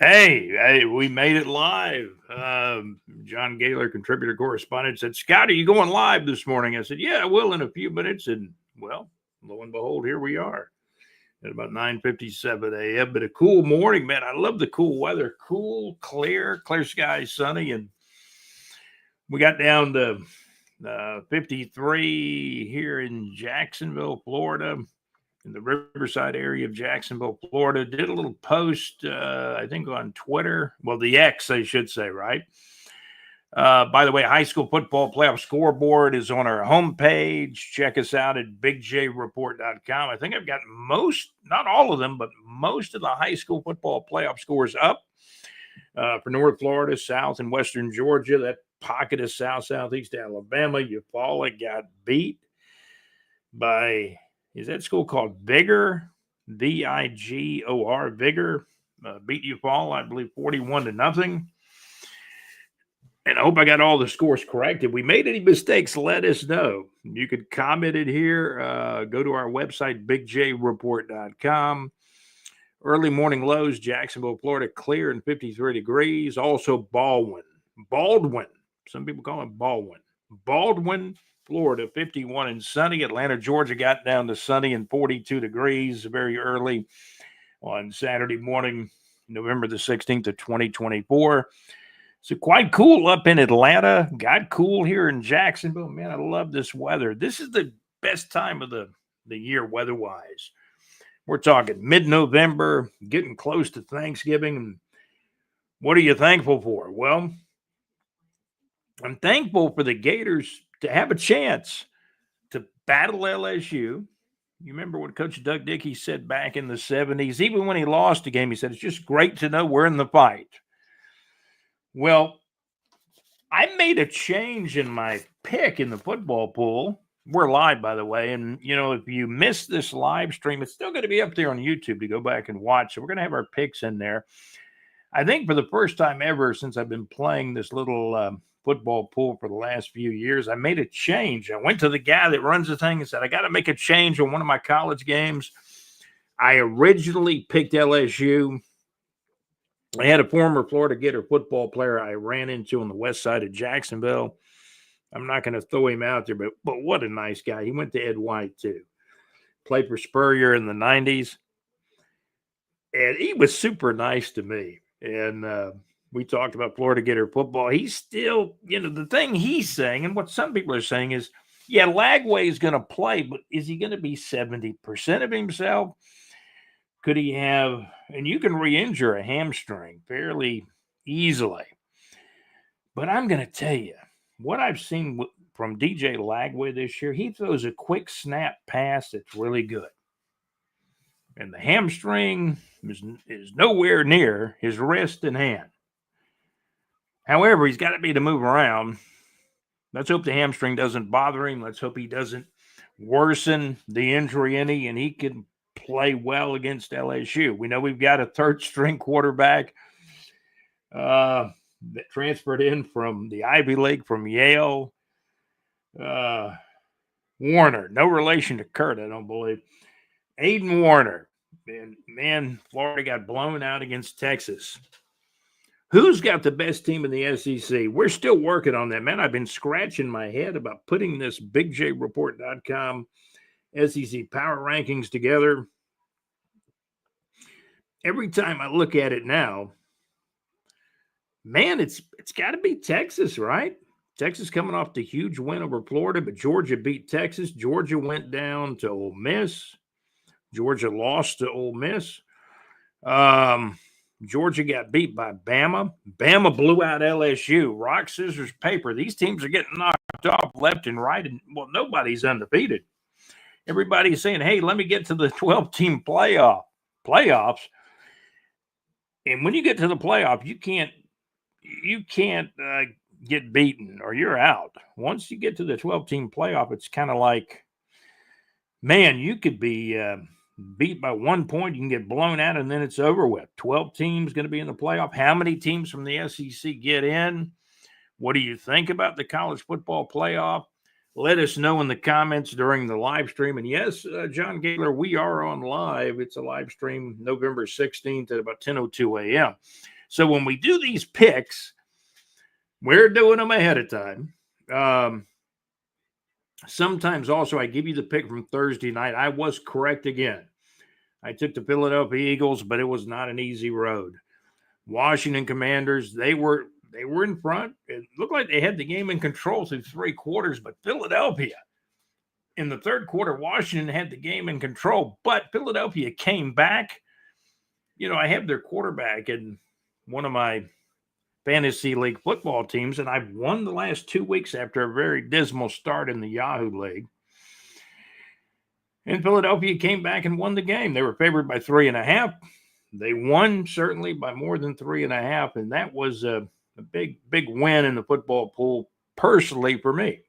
Hey, we made it live. John Gaylor, contributor correspondent, said, Scott, are you going live this morning? I said, yeah, I will in a few minutes. And, well, lo and behold, here we are at about 9:57 a.m. But a cool morning, man. I love the cool weather. Cool, clear skies, sunny. And we got down to 53 here in Jacksonville, Florida, in the Riverside area of Jacksonville, Florida. Did a little post, I think, on Twitter. Well, the X, I should say, right? By the way, high school football playoff scoreboard is on our homepage. Check us out at bigjreport.com. I think I've got most, not all of them, but most of the high school football playoff scores up for North Florida, South and Western Georgia. That pocket of Southeast Alabama. Eufaula got beat by, is that school called Vigor? Vigor. Vigor beat Eufaula, I believe, 41-0. And I hope I got all the scores correct. If we made any mistakes, let us know. You could comment it here. Go to our website, bigjreport.com. Early morning lows, Jacksonville, Florida, clear and 53 degrees. Also Baldwin. Some people call it Baldwin. Baldwin, Florida, 51 and sunny. Atlanta, Georgia got down to sunny and 42 degrees very early on Saturday morning, November the 16th of 2024. So quite cool up in Atlanta. Got cool here in Jacksonville. Man, I love this weather. This is the best time of the year weather-wise. We're talking mid-November, getting close to Thanksgiving. And what are you thankful for? Well, I'm thankful for the Gators to have a chance to battle LSU. You remember what Coach Doug Dickey said back in the 70s? Even when he lost a game, he said, it's just great to know we're in the fight. Well, I made a change in my pick in the football pool. We're live, by the way. And, if you missed this live stream, it's still going to be up there on YouTube to go back and watch. So we're going to have our picks in there. I think for the first time ever since I've been playing this little football pool for the last few years, I made a change. I went to the guy that runs the thing and said, I got to make a change on one of my college games. I originally picked LSU. I had a former Florida Gator football player I ran into on the west side of Jacksonville. I'm not going to throw him out there, but what a nice guy. He went to Ed White, too. Played for Spurrier in the 90s. And he was super nice to me. And we talked about Florida Gator football. He's still, the thing he's saying, and what some people are saying is, yeah, Lagway is going to play, but is he going to be 70% of himself? Could he have, and you can re-injure a hamstring fairly easily. But I'm going to tell you, what I've seen from DJ Lagway this year, he throws a quick snap pass that's really good. And the hamstring is nowhere near his wrist and hand. However, he's got to be to move around. Let's hope the hamstring doesn't bother him. Let's hope he doesn't worsen the injury any, and he can play well against LSU. We know we've got a third-string quarterback that transferred in from the Ivy League from Yale. Warner, no relation to Kurt, I don't believe. Aiden Warner. And man, Florida got blown out against Texas. Who's got the best team in the SEC? We're still working on that, man. I've been scratching my head about putting this bigjreport.com SEC power rankings together. Every time I look at it now, man, it's got to be Texas, right? Texas coming off the huge win over Florida, but Georgia beat Texas. Georgia went down to Ole Miss. Georgia lost to Ole Miss. Georgia got beat by Bama. Bama blew out LSU. Rock, scissors, paper. These teams are getting knocked off left and right, and, well, nobody's undefeated. Everybody's saying, hey, let me get to the 12-team playoffs. And when you get to the playoff, you can't get beaten or you're out. Once you get to the 12-team playoff, it's kind of like, man, you could be beat by 1 point, you can get blown out, and then it's over with. 12 teams going to be in the playoff. How many teams from the SEC get in? What do you think about the college football playoff? let us know in the comments during the live stream. And yes, John Gaylor, we are on live. It's a live stream November 16th at about 10:02 a.m. So when we do these picks, we're doing them ahead of time. Sometimes also I give you the pick from Thursday night. I was correct again. I took the Philadelphia Eagles, but it was not an easy road. Washington Commanders, they were in front. It looked like they had the game in control through 3 quarters, but Philadelphia in the third quarter, Washington had the game in control, but Philadelphia came back. I have their quarterback in one of my fantasy league football teams, and I've won the last 2 weeks after a very dismal start in the Yahoo League. And Philadelphia came back and won the game. They were favored by 3.5. They won certainly by more than 3.5, and that was a big win in the football pool personally for me.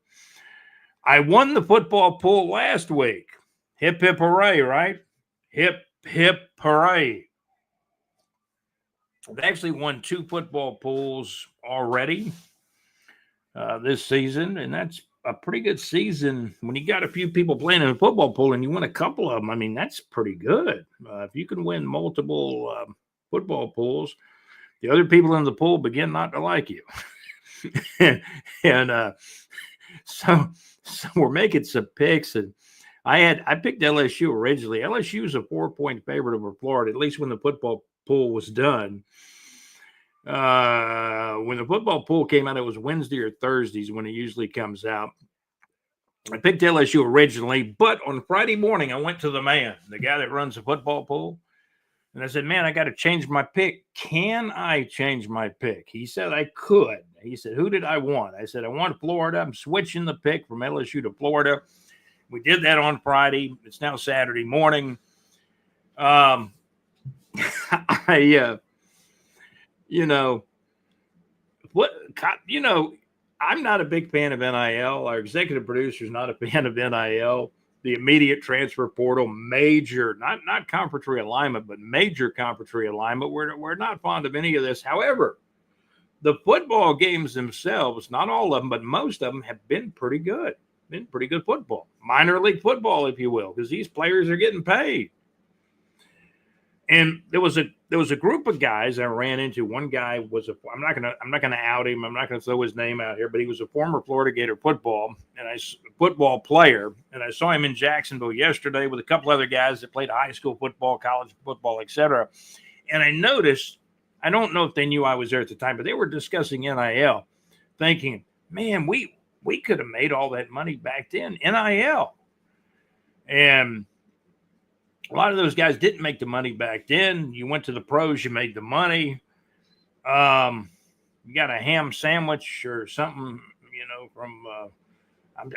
I won the football pool last week. Hip, hip, hooray, right? Hip, hip, hooray. I've actually won 2 football pools already this season, and that's a pretty good season. When you got a few people playing in a football pool and you win a couple of them, I mean, that's pretty good. If you can win multiple football pools, the other people in the pool begin not to like you. and so we're making some picks, and I picked LSU originally. LSU is a 4-point favorite over Florida, at least when the football pool was done. When the football pool came out, it was Wednesday or Thursdays when it usually comes out. I picked LSU originally, but on Friday morning, I went to the man, the guy that runs the football pool, and I said, man, I got to change my pick. Can I change my pick? He said I could. He said, who did I want? I said, I want Florida. I'm switching the pick from LSU to Florida. We did that on Friday. It's now Saturday morning. I'm not a big fan of NIL. Our executive producer is not a fan of NIL. The immediate transfer portal, major, not conference realignment, but major conference realignment. We're not fond of any of this. However, the football games themselves, not all of them, but most of them have been pretty good. Been pretty good football, minor league football, if you will, because these players are getting paid. And there was a group of guys I ran into. One guy was I'm not gonna out him. I'm not gonna throw his name out here, but he was a former Florida Gator football player, and I saw him in Jacksonville yesterday with a couple other guys that played high school football, college football, etc. And I noticed, I don't know if they knew I was there at the time, but they were discussing NIL, thinking, man, we could have made all that money back then, NIL. And a lot of those guys didn't make the money back then. You went to the pros, you made the money. You got a ham sandwich or something, from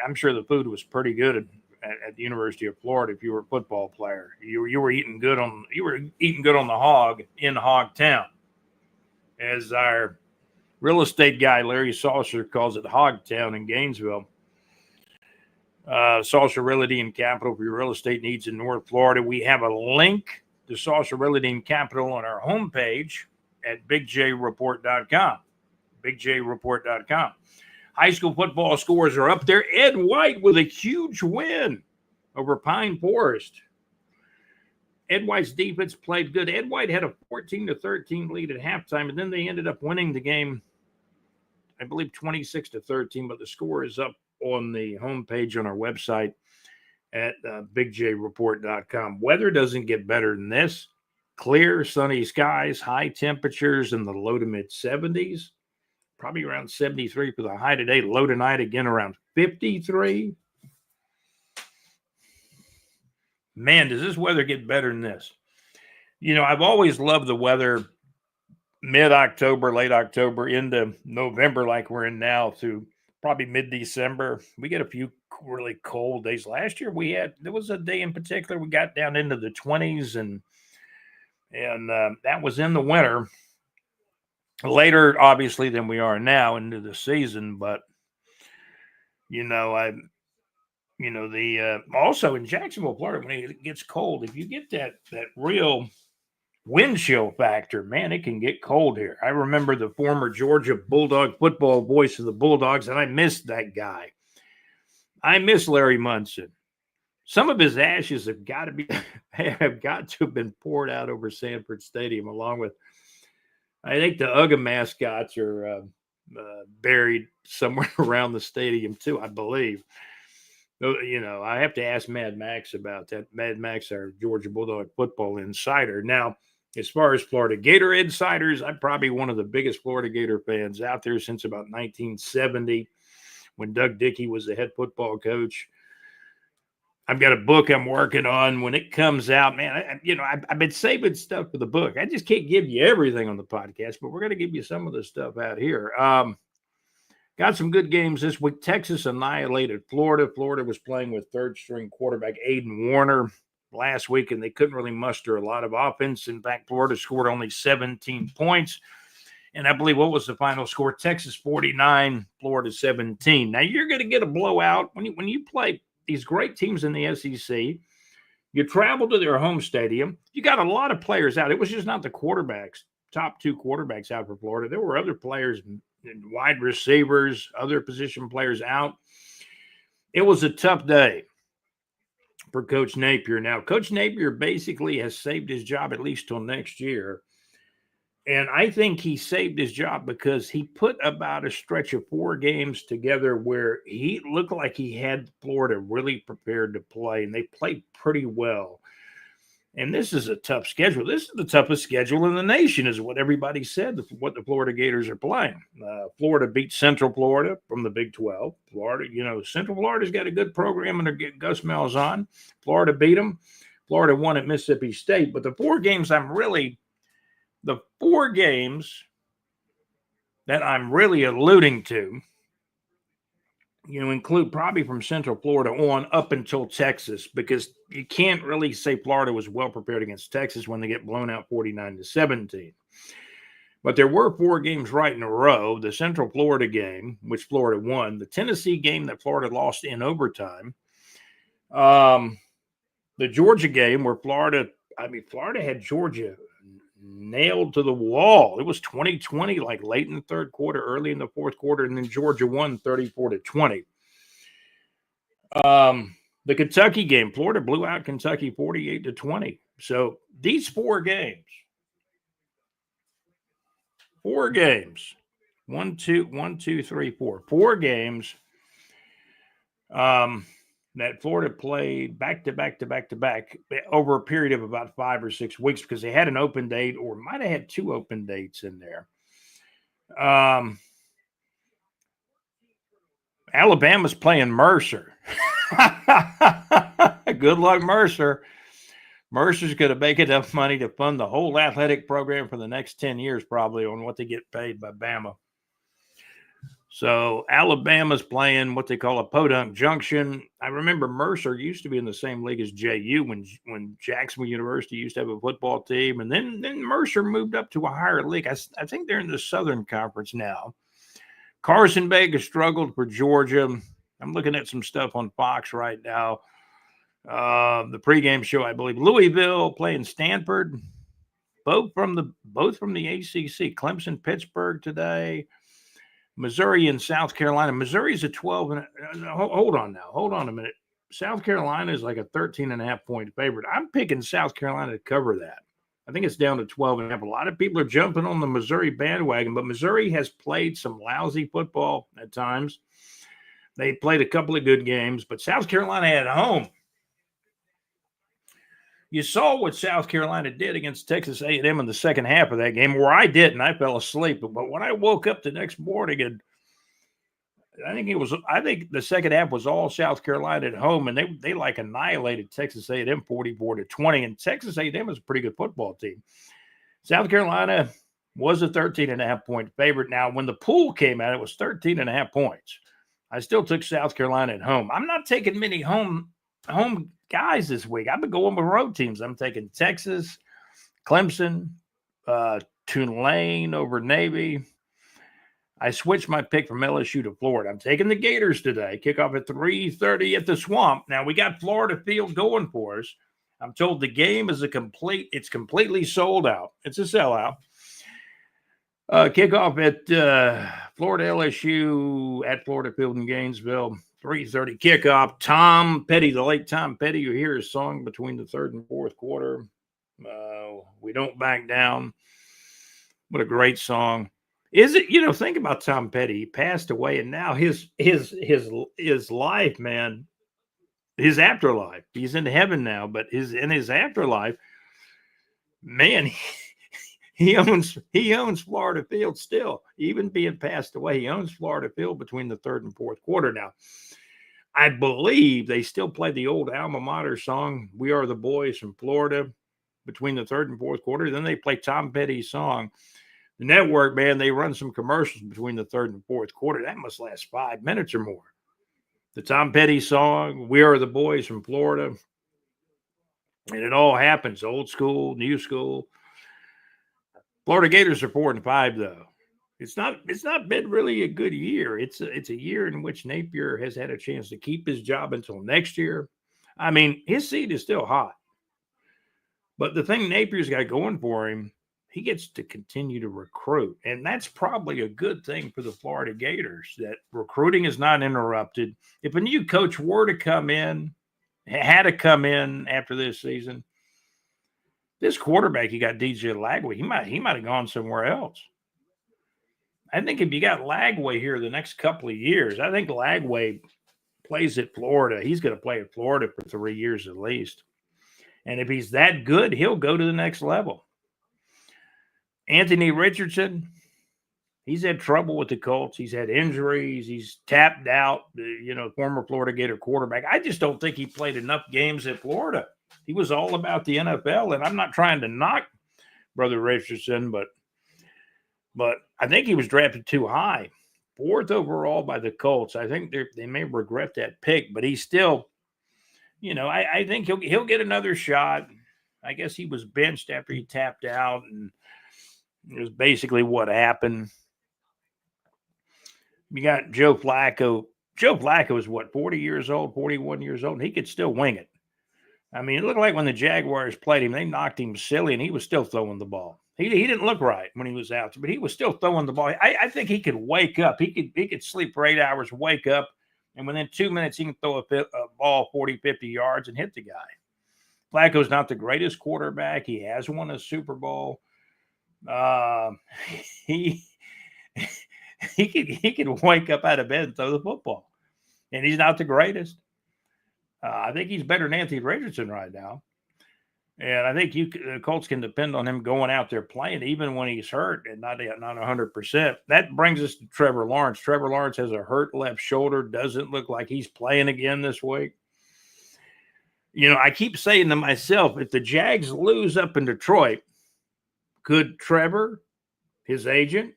I'm sure the food was pretty good at the University of Florida. If you were a football player, you were eating good on the hog in Hogtown, as our real estate guy Larry Saucer calls it, Hogtown in Gainesville. Saucer Realty and Capital for your real estate needs in North Florida. We have a link to Saucer Realty and Capital on our homepage at bigjreport.com. bigjreport.com. High school football scores are up there. Ed White with a huge win over Pine Forest. Ed White's defense played good. Ed White had a 14-13 lead at halftime, and then they ended up winning the game, I believe 26-13, but the score is up on the homepage on our website at bigjreport.com. Weather doesn't get better than this. Clear, sunny skies, high temperatures in the low to mid 70s, probably around 73 for the high today. Low tonight again around 53. Man, does this weather get better than this? I've always loved the weather mid-October, late October into November, like we're in now, through probably mid-December. We get a few really cold days. Last year there was a day in particular we got down into the 20s, and that was in the winter. Later, obviously, than we are now into the season, but also in Jacksonville, Florida, when it gets cold, if you get that real wind chill factor, man, it can get cold here. I remember the former Georgia Bulldog football voice of the Bulldogs, and I missed that guy. I miss Larry Munson. Some of his ashes have got to have been poured out over Sanford Stadium, along with, I think, the UGA mascots are buried somewhere around the stadium too, I believe. I have to ask Mad Max about that. Mad Max, our Georgia Bulldog football insider. Now, as far as Florida Gator insiders, I'm probably one of the biggest Florida Gator fans out there since about 1970, when Doug Dickey was the head football coach. I've got a book I'm working on. When it comes out, man, I've been saving stuff for the book. I just can't give you everything on the podcast, but we're going to give you some of the stuff out here. Got some good games this week. Texas annihilated Florida. Florida was playing with third-string quarterback Aiden Warner last week, and they couldn't really muster a lot of offense. In fact, Florida scored only 17 points. And I believe, what was the final score? Texas 49, Florida 17. Now, you're going to get a blowout when you play these great teams in the SEC. You travel to their home stadium. You got a lot of players out. It was just not the quarterbacks, top two quarterbacks out for Florida. There were other players, wide receivers, other position players out. It was a tough day for Coach Napier. Now, Coach Napier basically has saved his job at least till next year. And I think he saved his job because he put about a stretch of 4 games together where he looked like he had Florida really prepared to play, and they played pretty well. And this is a tough schedule. This is the toughest schedule in the nation, is what everybody said, what the Florida Gators are playing. Florida beat Central Florida from the Big 12. Central Florida's got a good program under Gus Malzahn. Florida beat them. Florida won at Mississippi State. But the 4 games that I'm really alluding to, include probably from Central Florida on up until Texas, because you can't really say Florida was well prepared against Texas when they get blown out 49-17. But there were 4 games right in a row. The Central Florida game, which Florida won, the Tennessee game that Florida lost in overtime, the Georgia game where Florida had Georgia nailed to the wall. It was 20-20, like late in the third quarter, early in the fourth quarter, and then Georgia won 34-20. The Kentucky game, Florida blew out Kentucky 48-20. So these 4 games, 4 games, 1, 2, 3, 4, 4 games that Florida played back to back over a period of about 5 or 6 weeks, because they had an open date, or might have had 2 open dates in there. Alabama's playing Mercer. Good luck, Mercer. Mercer's going to make enough money to fund the whole athletic program for the next 10 years, probably, on what they get paid by Bama. So Alabama's playing what they call a podunk junction. I remember Mercer used to be in the same league as JU when Jacksonville University used to have a football team. And then Mercer moved up to a higher league. I think they're in the Southern Conference now. Carson Baker struggled for Georgia. I'm looking at some stuff on Fox right now. The pregame show, I believe, Louisville playing Stanford, both from the ACC. Clemson, Pittsburgh today. Missouri and South Carolina. Missouri's a 12. Hold on a minute. South Carolina is like a 13.5 point favorite. I'm picking South Carolina to cover that. I think it's down to 12.5. A lot of people are jumping on the Missouri bandwagon, but Missouri has played some lousy football at times. They played a couple of good games, but South Carolina at home. You saw what South Carolina did against Texas A&M in the second half of that game, where I didn't. I fell asleep. But when I woke up the next morning, and I think the second half was all South Carolina at home, and they like annihilated Texas A&M 44-20. And Texas A&M is a pretty good football team. South Carolina was a 13.5 point favorite. Now, when the pool came out, it was 13.5 points. I still took South Carolina at home. I'm not taking many home guys this week. I've been going with road teams. I'm taking Texas, Clemson, Tulane over Navy. I switched my pick from LSU to Florida. I'm taking the Gators today. Kickoff at 3:30 at the Swamp. Now, we got Florida Field going for us. I'm told the game is it's completely sold out. It's a sellout. Kickoff at Florida LSU at Florida Field in Gainesville. 3:30 kickoff. Tom Petty, the late Tom Petty, you hear his song between the third and fourth quarter. We don't back down. What a great song. Is it, think about Tom Petty. He passed away, and now his life, man, his afterlife. He's in heaven now, but in his afterlife, man, he owns Florida Field still. Even being passed away, he owns Florida Field between the third and fourth quarter. Now, I believe they still play the old alma mater song, "We Are the Boys from Florida," between the third and fourth quarter. Then they play Tom Petty's song. The network, man, they run some commercials between the third and fourth quarter. That must last 5 minutes or more. The Tom Petty song, "We Are the Boys from Florida." And it all happens, old school, new school. Florida Gators are 4-5, though. It's not been really a good year. It's a year in which Napier has had a chance to keep his job until next year. I mean, his seat is still hot. But the thing Napier's got going for him, he gets to continue to recruit. And that's probably a good thing for the Florida Gators, that recruiting is not interrupted. If a new coach were to come in, had to come in after this season, this quarterback, you got DJ Lagway, he might have gone somewhere else. I think if you got Lagway here the next couple of years, I think Lagway plays at Florida. He's going to play at Florida for 3 years at least. And if he's that good, he'll go to the next level. Anthony Richardson, he's had trouble with the Colts. He's had injuries. He's tapped out, former Florida Gator quarterback. I just don't think he played enough games at Florida. He was all about the NFL, and I'm not trying to knock Brother Richardson, but I think he was drafted too high. 4th overall by the Colts. I think they may regret that pick, but he's still, I think he'll get another shot. I guess he was benched after he tapped out, and it was basically what happened. You got Joe Flacco. Joe Flacco is 40 years old, 41 years old, and he could still wing it. I mean, it looked like when the Jaguars played him, they knocked him silly, and he was still throwing the ball. He didn't look right when he was out, but he was still throwing the ball. I think he could wake up. He could sleep for 8 hours, wake up, and within 2 minutes, he can throw a ball 40, 50 yards and hit the guy. Flacco's not the greatest quarterback. He has won a Super Bowl. He could wake up out of bed and throw the football, and he's not the greatest. I think he's better than Anthony Richardson right now, and I think the Colts can depend on him going out there playing even when he's hurt and not 100%. That brings us to Trevor Lawrence. Trevor Lawrence has a hurt left shoulder. Doesn't look like he's playing again this week. I keep saying to myself, if the Jags lose up in Detroit, could Trevor, his agent,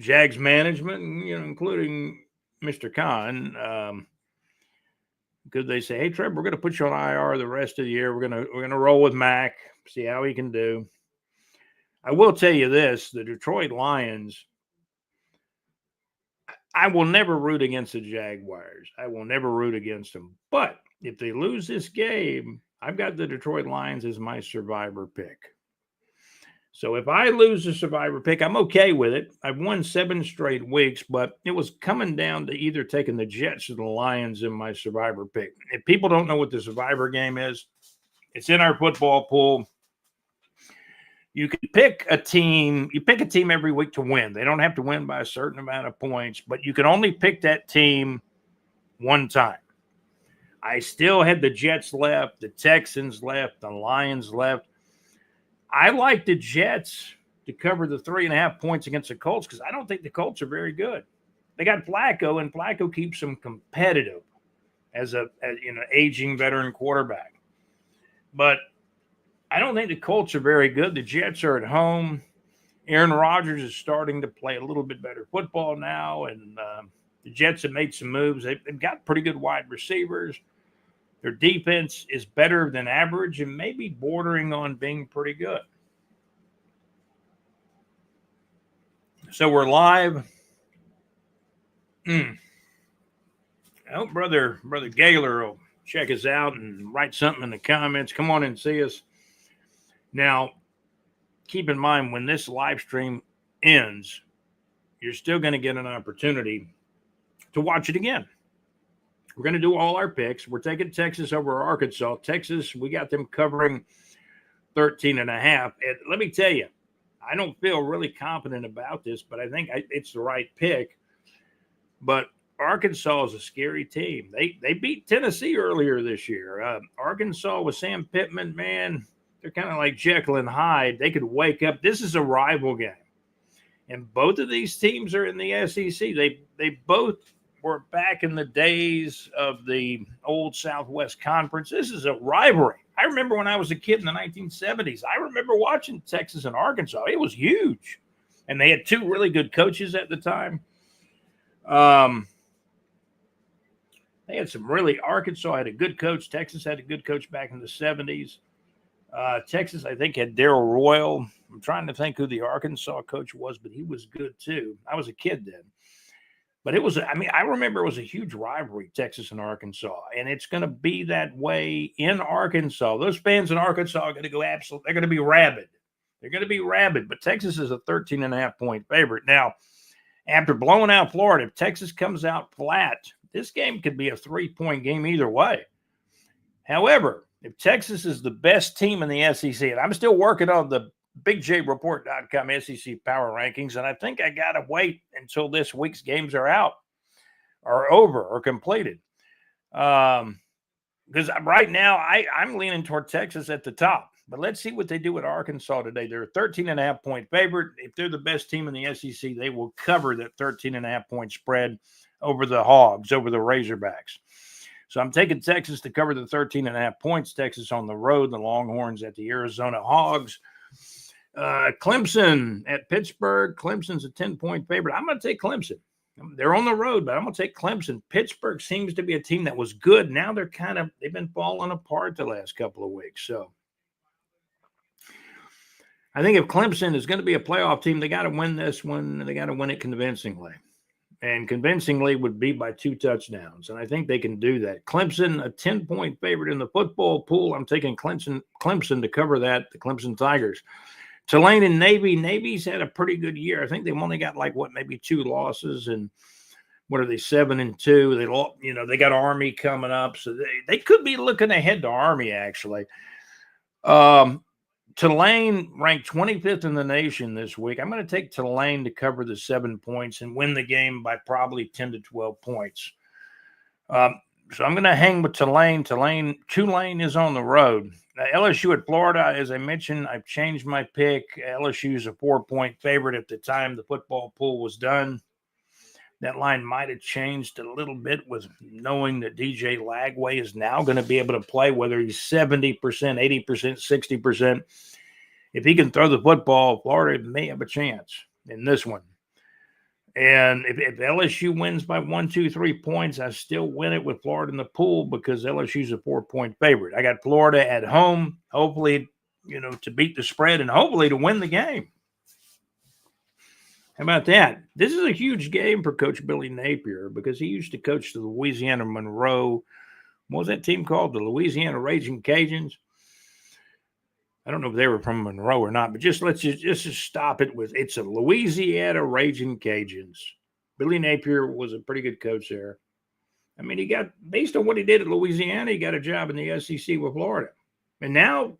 Jags management, including Mr. Khan, could they say, "Hey, Trevor, we're going to put you on IR the rest of the year. We're going to roll with Mac, see how he can do." I will tell you this: the Detroit Lions. I will never root against the Jaguars. I will never root against them. But if they lose this game, I've got the Detroit Lions as my survivor pick. So if I lose the survivor pick, I'm okay with it. I've won 7 straight weeks, but it was coming down to either taking the Jets or the Lions in my survivor pick. If people don't know what the survivor game is, it's in our football pool. You can pick a team. You pick a team every week to win. They don't have to win by a certain amount of points, but you can only pick that team one time. I still had the Jets left, the Texans left, the Lions left. I like the Jets to cover the 3.5 points against the Colts because I don't think the Colts are very good. They got Flacco, and Flacco keeps them competitive as aging veteran quarterback. But I don't think the Colts are very good. The Jets are at home. Aaron Rodgers is starting to play a little bit better football now, and the Jets have made some moves. They've got pretty good wide receivers. Their defense is better than average and maybe bordering on being pretty good. So we're live. I hope Brother Gaylor will check us out and write something in the comments. Come on and see us. Now, keep in mind, when this live stream ends, you're still going to get an opportunity to watch it again. We're going to do all our picks. We're taking Texas over Arkansas. Texas, we got them covering 13.5. And let me tell you, I don't feel really confident about this, but I think it's the right pick. But Arkansas is a scary team. They beat Tennessee earlier this year. Arkansas with Sam Pittman, man, they're kind of like Jekyll and Hyde. They could wake up. This is a rival game. And both of these teams are in the SEC. They both were back in the days of the old Southwest Conference. This is a rivalry. I remember when I was a kid in the 1970s. I remember watching Texas and Arkansas. It was huge. And they had two really good coaches at the time. They had some really, Arkansas had a good coach. Texas had a good coach back in the 70s. Texas, I think, had Darrell Royal. I'm trying to think who the Arkansas coach was, but he was good too. I was a kid then. But it was, I remember it was a huge rivalry, Texas and Arkansas. And it's going to be that way in Arkansas. Those fans in Arkansas are going to go absolutely, they're going to be rabid. They're going to be rabid. But Texas is a 13.5-point favorite. Now, after blowing out Florida, if Texas comes out flat, this game could be a 3-point game either way. However, if Texas is the best team in the SEC, and I'm still working on the BigJReport.com SEC power rankings, and I think I got to wait until this week's games are out or over or completed. Because right now I'm leaning toward Texas at the top. But let's see what they do with Arkansas today. They're a 13.5-point favorite. If they're the best team in the SEC, they will cover that 13.5-point spread over the Hogs, over the Razorbacks. So I'm taking Texas to cover the 13.5 points. Texas on the road, the Longhorns at the Arizona Hogs. Clemson at Pittsburgh. Clemson's a 10-point favorite. I'm going to take Clemson. They're on the road, but I'm going to take Clemson. Pittsburgh seems to be a team that was good. Now they've been falling apart the last couple of weeks. So I think if Clemson is going to be a playoff team, they got to win this one. They got to win it convincingly. And convincingly would be by 2 touchdowns. And I think they can do that. Clemson, a 10-point favorite in the football pool. I'm taking Clemson to cover that, the Clemson Tigers. Tulane and Navy. Navy's had a pretty good year. I think they've only got maybe 2 losses. And what are they, 7-2? They got Army coming up. So they could be looking ahead to Army, actually. Tulane ranked 25th in the nation this week. I'm going to take Tulane to cover the 7 points and win the game by probably 10 to 12 points. So I'm going to hang with Tulane. Tulane is on the road. LSU at Florida, as I mentioned, I've changed my pick. LSU is a 4-point favorite at the time the football pool was done. That line might have changed a little bit with knowing that DJ Lagway is now going to be able to play, whether he's 70%, 80%, 60%. If he can throw the football, Florida may have a chance in this one. And if LSU wins by 1, 2, 3 points, I still win it with Florida in the pool because LSU's a 4-point favorite. I got Florida at home, hopefully, to beat the spread and hopefully to win the game. How about that? This is a huge game for Coach Billy Napier because he used to coach the Louisiana Monroe. What was that team called? The Louisiana Raging Cajuns. I don't know if they were from Monroe or not, but let's just stop it with it's a Louisiana Raging Cajuns. Billy Napier was a pretty good coach there. He got, based on what he did at Louisiana, he got a job in the SEC with Florida. And now,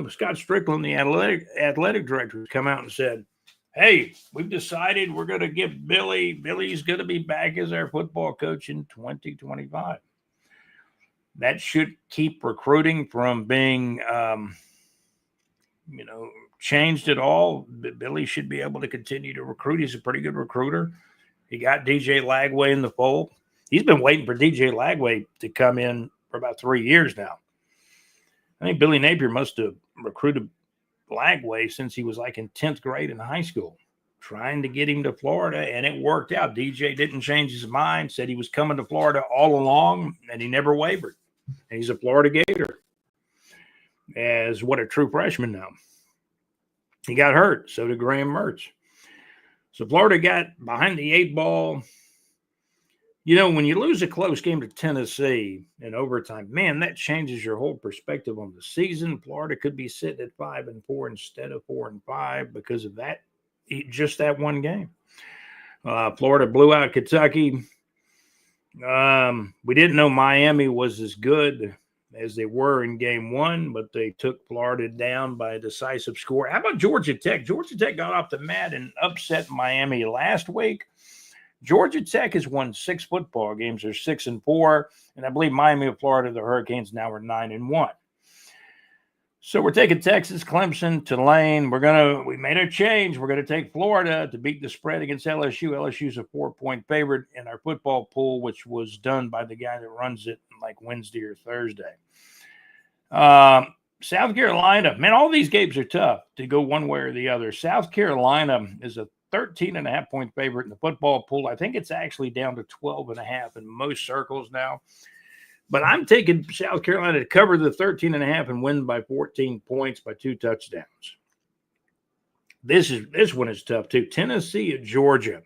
Scott Strickland, the athletic director, has come out and said, hey, we've decided we're going to give Billy's going to be back as our football coach in 2025. That should keep recruiting from being, changed at all. Billy should be able to continue to recruit. He's a pretty good recruiter. He got DJ Lagway in the fold. He's been waiting for DJ Lagway to come in for about 3 years now. I think Billy Napier must have recruited Lagway since he was in 10th grade in high school, trying to get him to Florida, and it worked out. DJ didn't change his mind, said he was coming to Florida all along, and he never wavered. And he's a Florida Gator, as what a true freshman now. He got hurt, so did Graham Mertz. So Florida got behind the 8 ball. When you lose a close game to Tennessee in overtime, man, that changes your whole perspective on the season. Florida could be sitting at 5-4 instead of 4-5 because of that, just that one game. Florida blew out Kentucky. We didn't know Miami was as good as they were in game one, but they took Florida down by a decisive score. How about Georgia Tech? Georgia Tech got off the mat and upset Miami last week. Georgia Tech has won 6 football games. They're 6-4, and I believe Miami of Florida, the Hurricanes, now are 9-1. So we're taking Texas, Clemson, Tulane. We made a change. We're gonna take Florida to beat the spread against LSU. LSU's a 4-point favorite in our football pool, which was done by the guy that runs it like Wednesday or Thursday. South Carolina, man, all these games are tough to go one way or the other. South Carolina is a 13.5-point favorite in the football pool. I think it's actually down to 12.5 in most circles now. But I'm taking South Carolina to cover the 13.5 and win by 14 points by 2 touchdowns. This one is tough too. Tennessee at Georgia.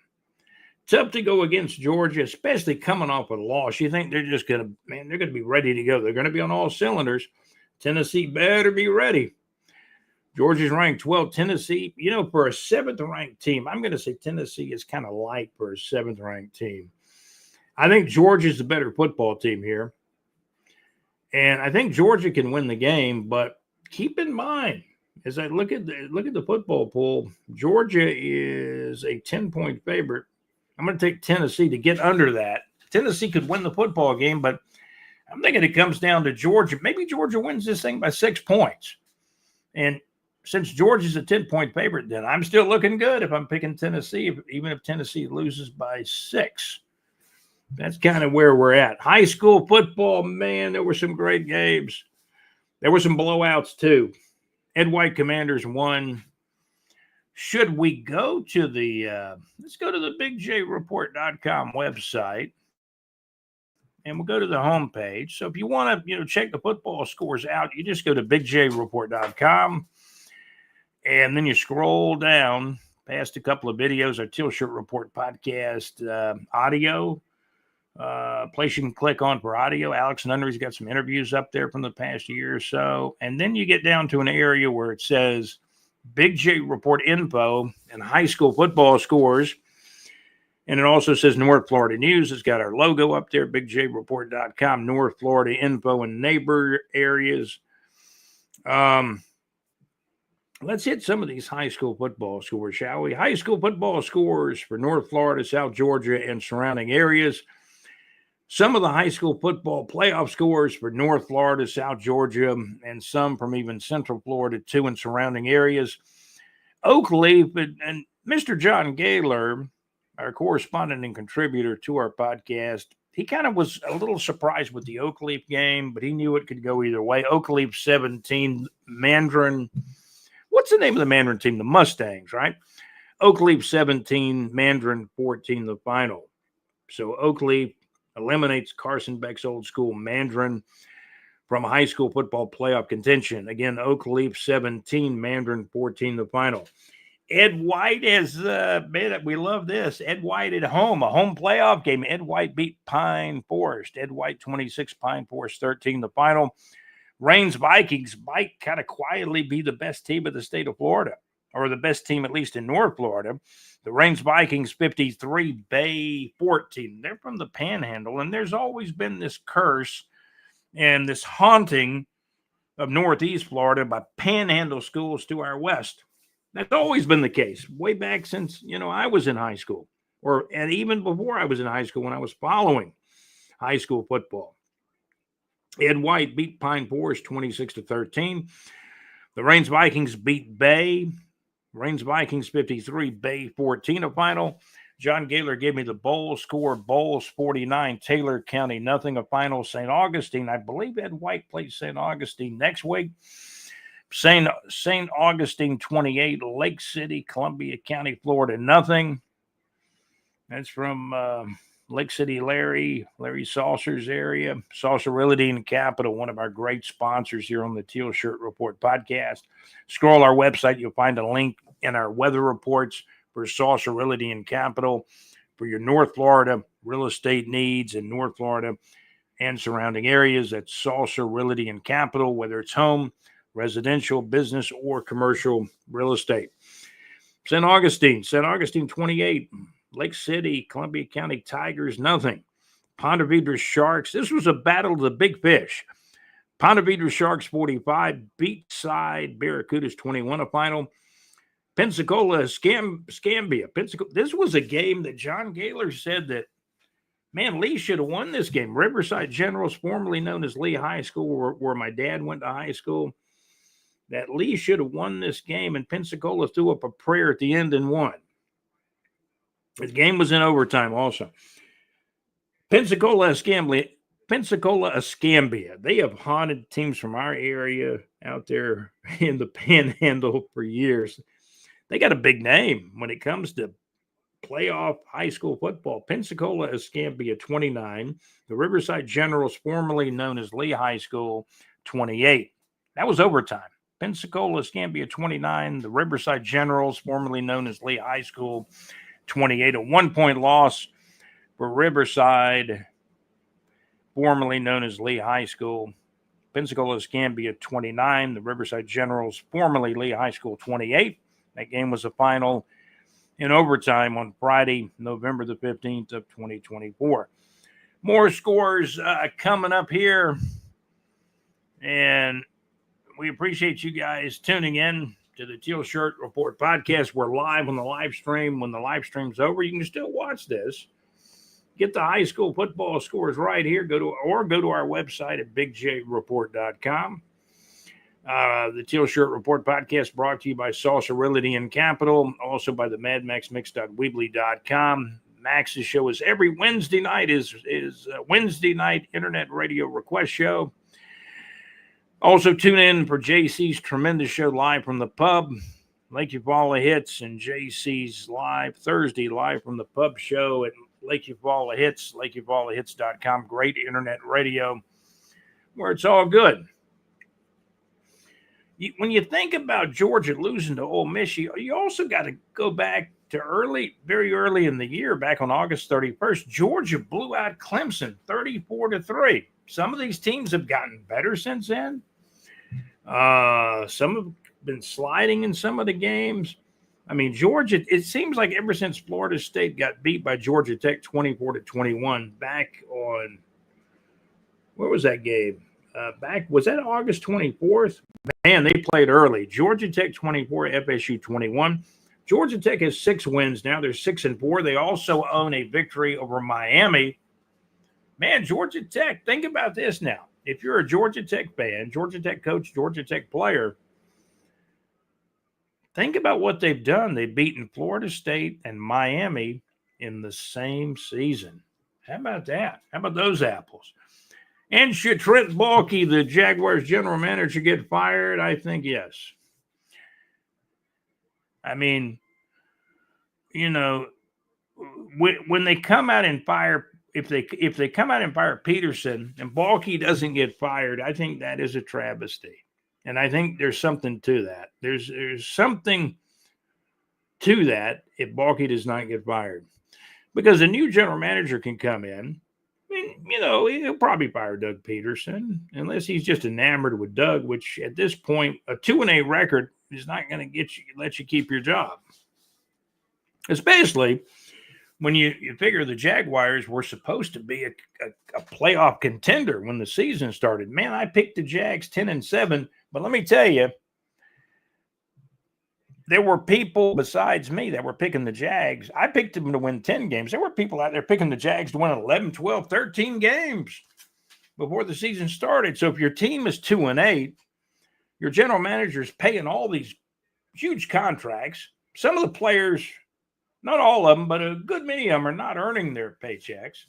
Tough to go against Georgia, especially coming off a loss. You think they're just gonna be ready to go. They're gonna be on all cylinders. Tennessee better be ready. Georgia's ranked 12. Tennessee, for a 7th ranked team, I'm going to say Tennessee is kind of light for a 7th ranked team. I think Georgia's the better football team here. And I think Georgia can win the game, but keep in mind, as I look at the football pool, Georgia is a 10-point favorite. I'm going to take Tennessee to get under that. Tennessee could win the football game, but I'm thinking it comes down to Georgia. Maybe Georgia wins this thing by 6 points. And since Georgia's a 10-point favorite, then I'm still looking good if I'm picking Tennessee, even if Tennessee loses by 6. That's kind of where we're at. High school football, man, there were some great games. There were some blowouts too. Ed White Commanders won. Should we go to let's go to the bigjreport.com website, and we'll go to the homepage. So if you want to, check the football scores out, you just go to bigjreport.com, and then you scroll down past a couple of videos, our Teal Shirt Report podcast audio. Place you can click on for audio. Alex Nunnery's got some interviews up there from the past year or so. And then you get down to an area where it says Big J Report info and high school football scores. And it also says North Florida News. It's got our logo up there, bigjreport.com, North Florida info and neighbor areas. Let's hit some of these high school football scores, shall we? High school football scores for North Florida, South Georgia, and surrounding areas. Some of the high school football playoff scores for North Florida, South Georgia, and some from even Central Florida, too, and surrounding areas. Oakleaf and Mr. John Gaylor, our correspondent and contributor to our podcast, he kind of was a little surprised with the Oakleaf game, but he knew it could go either way. Oakleaf 17, Mandarin. What's the name of the Mandarin team? The Mustangs, right? Oakleaf 17, Mandarin 14, the final. So Oakleaf eliminates Carson Beck's old school Mandarin from high school football playoff contention. Again, Oakleaf 17, Mandarin 14, the final. Ed White has we love this. Ed White at home, a home playoff game. Ed White beat Pine Forest. Ed White 26, Pine Forest 13, the final. Raines Vikings might kind of quietly be the best team of the state of Florida, or the best team at least in North Florida. The Raines Vikings 53, Bay 14. They're from the Panhandle, and there's always been this curse and this haunting of Northeast Florida by Panhandle schools to our west. That's always been the case, way back since, I was in high school, and even before I was in high school when I was following high school football. Ed White beat Pine Forest 26-13. The Raines Vikings beat Bay. Raines Vikings 53, Bay 14, a final. John Gaylor gave me the bowl score. Bowls 49, Taylor County nothing, a final. St. Augustine, I believe Ed White plays St. Augustine next week. St. Augustine 28, Lake City, Columbia County, Florida nothing. That's from Lake City, Larry Saucer's area. Saucer Realty and Capital, one of our great sponsors here on the Teal Shirt Report podcast. Scroll our website, you'll find a link in our weather reports for Saucer Realty and Capital for your North Florida real estate needs in North Florida and surrounding areas. That's Saucer Realty and Capital, whether it's home, residential, business, or commercial real estate. St. Augustine 28. Lake City, Columbia County Tigers, nothing. Ponte Vedra Sharks. This was a battle of the big fish. Ponte Vedra Sharks 45, Beachside Barracudas 21 a final. Pensacola Scambia. This was a game that John Gaylor said that, man, Lee should have won this game. Riverside Generals, formerly known as Lee High School, where my dad went to high school, that Lee should have won this game, and Pensacola threw up a prayer at the end and won. The game was in overtime also. Pensacola Escambia. They have haunted teams from our area out there in the Panhandle for years. They got a big name when it comes to playoff high school football. Pensacola Escambia 29. The Riverside Generals, formerly known as Lee High School, 28. That was overtime. Pensacola Escambia 29. The Riverside Generals, formerly known as Lee High School, 28. A 1-point loss for Riverside, formerly known as Lee High School. Pensacola Escambia 29. The Riverside Generals, formerly Lee High School, 28. That game was a final in overtime on Friday, November the 15th of 2024. More scores coming up here. And we appreciate you guys tuning in to the Teal Shirt Report podcast. We're live on the live stream. When the live stream's over, you can still watch this. Get the high school football scores right here. Go to our website at bigjreport.com. The Teal Shirt Report podcast brought to you by Salsa Realty and Capital, also by the madmaxmix.weebly.com. Max's show is every Wednesday night, is Wednesday night internet radio request show. Also tune in for JC's tremendous show live from the pub, Lake Eufaula Hits, and JC's live Thursday live from the pub show at Lake Eufaula Hits, lakeeufaulahits.com. Great internet radio where it's all good. When you think about Georgia losing to Ole Miss, you also got to go back to very early in the year, back on August 31st. Georgia blew out Clemson 34-3. Some of these teams have gotten better since then. Some have been sliding in some of the games. I mean, Georgia, it seems like ever since Florida State got beat by Georgia Tech 24-21 back on, where was that game? Was that August 24th? Man, they played early. Georgia Tech 24, FSU 21. Georgia Tech has 6 wins now. They're 6-4. They also own a victory over Miami. Man, Georgia Tech, think about this now. If you're a Georgia Tech fan, Georgia Tech coach, Georgia Tech player, think about what they've done. They've beaten Florida State and Miami in the same season. How about that? How about those apples? And should Trent Baalke, the Jaguars general manager, get fired? I think yes. I mean, you know, when they come out and fire, if they come out and fire Peterson and Baalke doesn't get fired, I think that is a travesty. And I think there's something to that. There's something to that if Baalke does not get fired. Because a new general manager can come in. I mean, you know, he'll probably fire Doug Peterson unless he's just enamored with Doug, which at this point, a 2-8 record is not going to let you keep your job. Especially when you figure the Jaguars were supposed to be a playoff contender when the season started. Man, I picked the Jags 10-7, but let me tell you, there were people besides me that were picking the Jags. I picked them to win 10 games. There were people out there picking the Jags to win 11, 12, 13 games before the season started. So if your team is 2-8, your general manager is paying all these huge contracts. Some of the players, not all of them, but a good many of them are not earning their paychecks.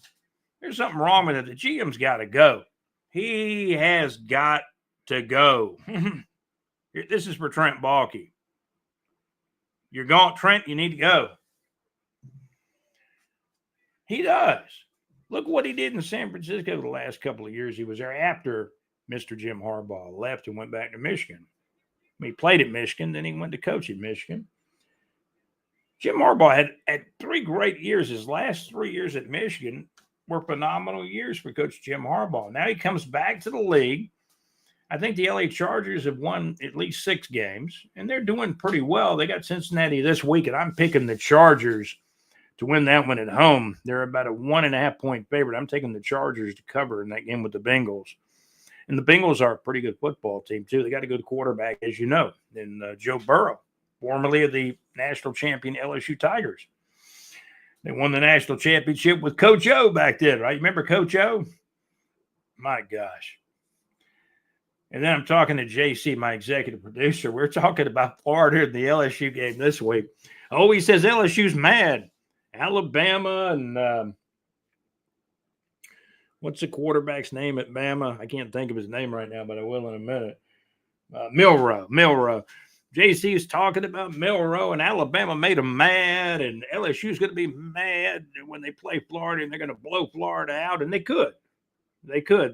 There's something wrong with it. The GM's got to go. He has got to go. This is for Trent Baalke. You're gone, Trent. You need to go. He does. Look what he did in San Francisco the last couple of years. He was there after Mr. Jim Harbaugh left and went back to Michigan. He played at Michigan, then he went to coach at Michigan. Jim Harbaugh had 3 great years. His last 3 years at Michigan were phenomenal years for Coach Jim Harbaugh. Now he comes back to the league. I think the LA Chargers have won at least 6 games, and they're doing pretty well. They got Cincinnati this week, and I'm picking the Chargers to win that one at home. They're about a 1.5 point favorite. I'm taking the Chargers to cover in that game with the Bengals. And the Bengals are a pretty good football team, too. They got a good quarterback, as you know, in Joe Burrow, formerly of the national champion LSU Tigers. They won the national championship with Coach O back then, right? Remember Coach O? My gosh. And then I'm talking to JC, my executive producer. We're talking about Florida in the LSU game this week. Oh, he says LSU's mad. Alabama and what's the quarterback's name at Bama? I can't think of his name right now, but I will in a minute. Milroe. JC is talking about Milroe, and Alabama made them mad, and LSU's going to be mad when they play Florida, and they're going to blow Florida out, and they could.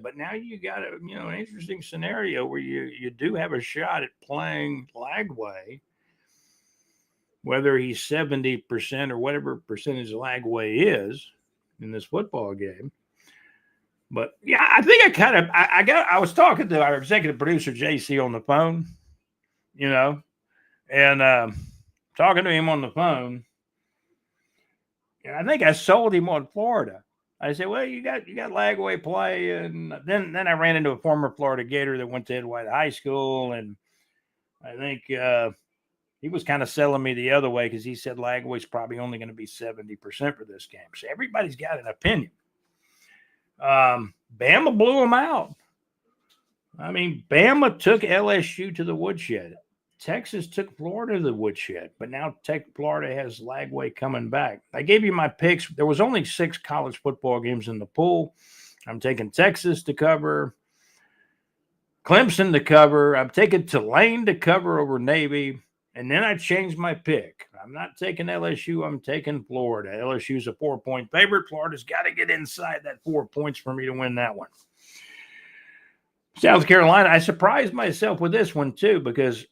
But now you got an interesting scenario where you do have a shot at playing Lagway, whether he's 70% or whatever percentage Lagway is in this football game. But yeah, I think I was talking to our executive producer JC on the phone, and talking to him on the phone, and I think I sold him on Florida. I said, well, you got Lagway play, and then I ran into a former Florida Gator that went to Ed White High School, and I think he was kind of selling me the other way because he said Lagway's probably only going to be 70% for this game. So everybody's got an opinion. Bama blew them out. I mean, Bama took LSU to the woodshed. Texas took Florida to the woodshed, but now Florida has Lagway coming back. I gave you my picks. There was only 6 college football games in the pool. I'm taking Texas to cover, Clemson to cover. I'm taking Tulane to cover over Navy, and then I changed my pick. I'm not taking LSU. I'm taking Florida. LSU's a 4-point favorite. Florida's got to get inside that 4 points for me to win that one. South Carolina, I surprised myself with this one too because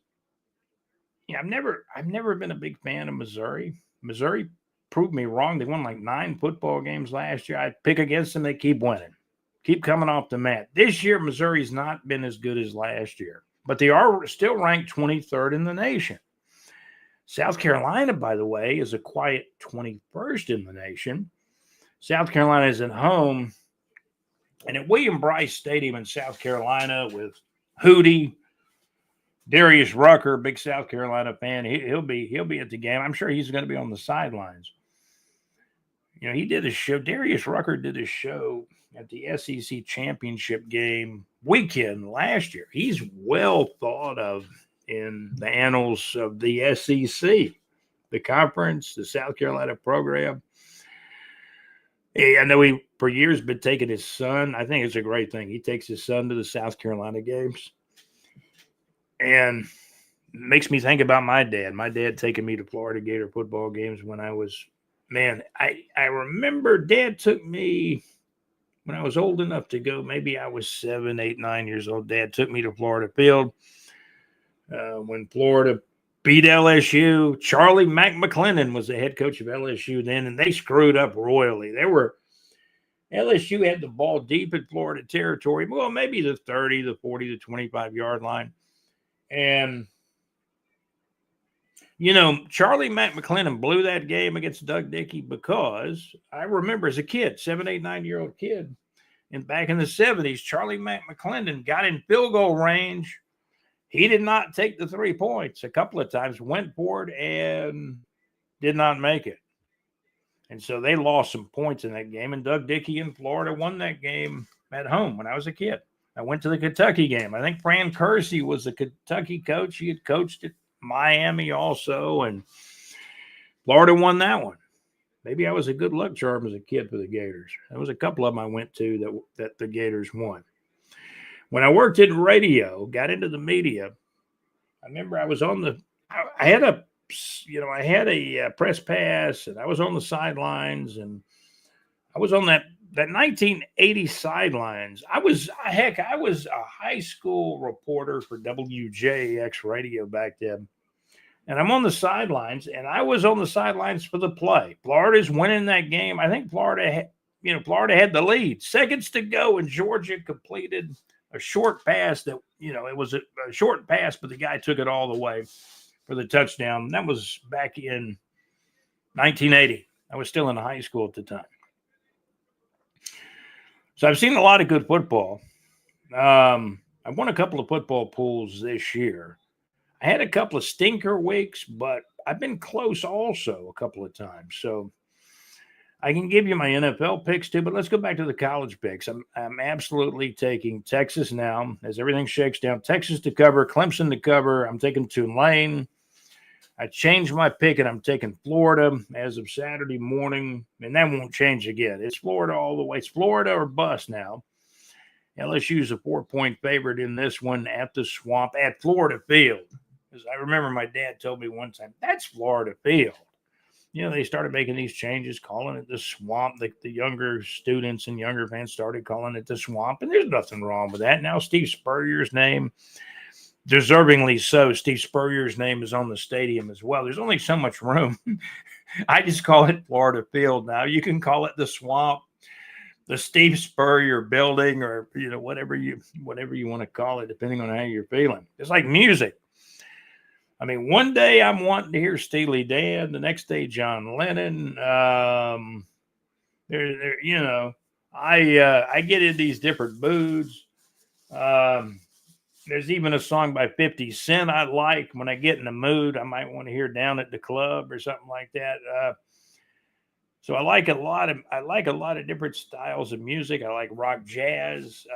I've never been a big fan of Missouri. Missouri proved me wrong. They won like 9 football games last year. I pick against them. They keep winning, keep coming off the mat. This year, Missouri's not been as good as last year, but they are still ranked 23rd in the nation. South Carolina, by the way, is a quiet 21st in the nation. South Carolina is at home, and at William Bryce Stadium in South Carolina with Hootie, Darius Rucker, big South Carolina fan. He'll be at the game. I'm sure he's going to be on the sidelines. He did a show. Darius Rucker did a show at the SEC championship game weekend last year. He's well thought of in the annals of the SEC, the conference, the South Carolina program. I know he, for years, been taking his son. I think it's a great thing. He takes his son to the South Carolina games. And it makes me think about my dad. My dad taking me to Florida Gator football games when I was, I remember Dad took me when I was old enough to go. Maybe I was 7, 8, 9 years old. Dad took me to Florida Field when Florida beat LSU. Charlie McClendon was the head coach of LSU then, and they screwed up royally. LSU had the ball deep in Florida territory, well, maybe the 30, the 40, the 25-yard line. And, Charlie McClendon blew that game against Doug Dickey because I remember as a kid, 7, 8, 9-year-old kid, and back in the 70s, Charlie McClendon got in field goal range. He did not take the 3 points a couple of times, went for it, and did not make it. And so they lost some points in that game, and Doug Dickey in Florida won that game at home when I was a kid. I went to the Kentucky game. I think Fran Kersey was the Kentucky coach. He had coached at Miami also, and Florida won that one. Maybe I was a good luck charm as a kid for the Gators. There was a couple of them I went to that the Gators won. When I worked in radio, got into the media, I remember I was I had a press pass, and I was on the sidelines, and I was on that 1980 sidelines. I was a high school reporter for WJX radio back then. And I'm on the sidelines, and I was on the sidelines for the play. Florida's winning that game. I think Florida had the lead. Seconds to go, and Georgia completed a short pass that, it was a short pass, but the guy took it all the way for the touchdown. That was back in 1980. I was still in high school at the time. So I've seen a lot of good football. I won a couple of football pools this year. I had a couple of stinker weeks, but I've been close also a couple of times. So I can give you my NFL picks too, but let's go back to the college picks. I'm absolutely taking Texas now as everything shakes down. Texas to cover, Clemson to cover. I'm taking Tulane. I changed my pick and I'm taking Florida as of Saturday morning, and that won't change again. It's Florida all the way. It's Florida or bust now. LSU's a 4-point favorite in this one at the Swamp at Florida Field. Because I remember my dad told me one time, that's Florida Field. They started making these changes, calling it the Swamp. The younger students and younger fans started calling it the Swamp, and there's nothing wrong with that. Now Steve Spurrier's name, deservingly so, Steve Spurrier's name is on the stadium as well. There's only so much room. I just call it Florida Field now. You can call it the Swamp, the Steve Spurrier building, or whatever you want to call it, depending on how you're feeling. It's like music. I mean, one day I'm wanting to hear Steely Dan, the next day John Lennon. I get in these different moods. There's even a song by 50 Cent I like. When I get in the mood, I might want to hear Down at the Club or something like that. So I like a lot of different styles of music. I like rock, jazz.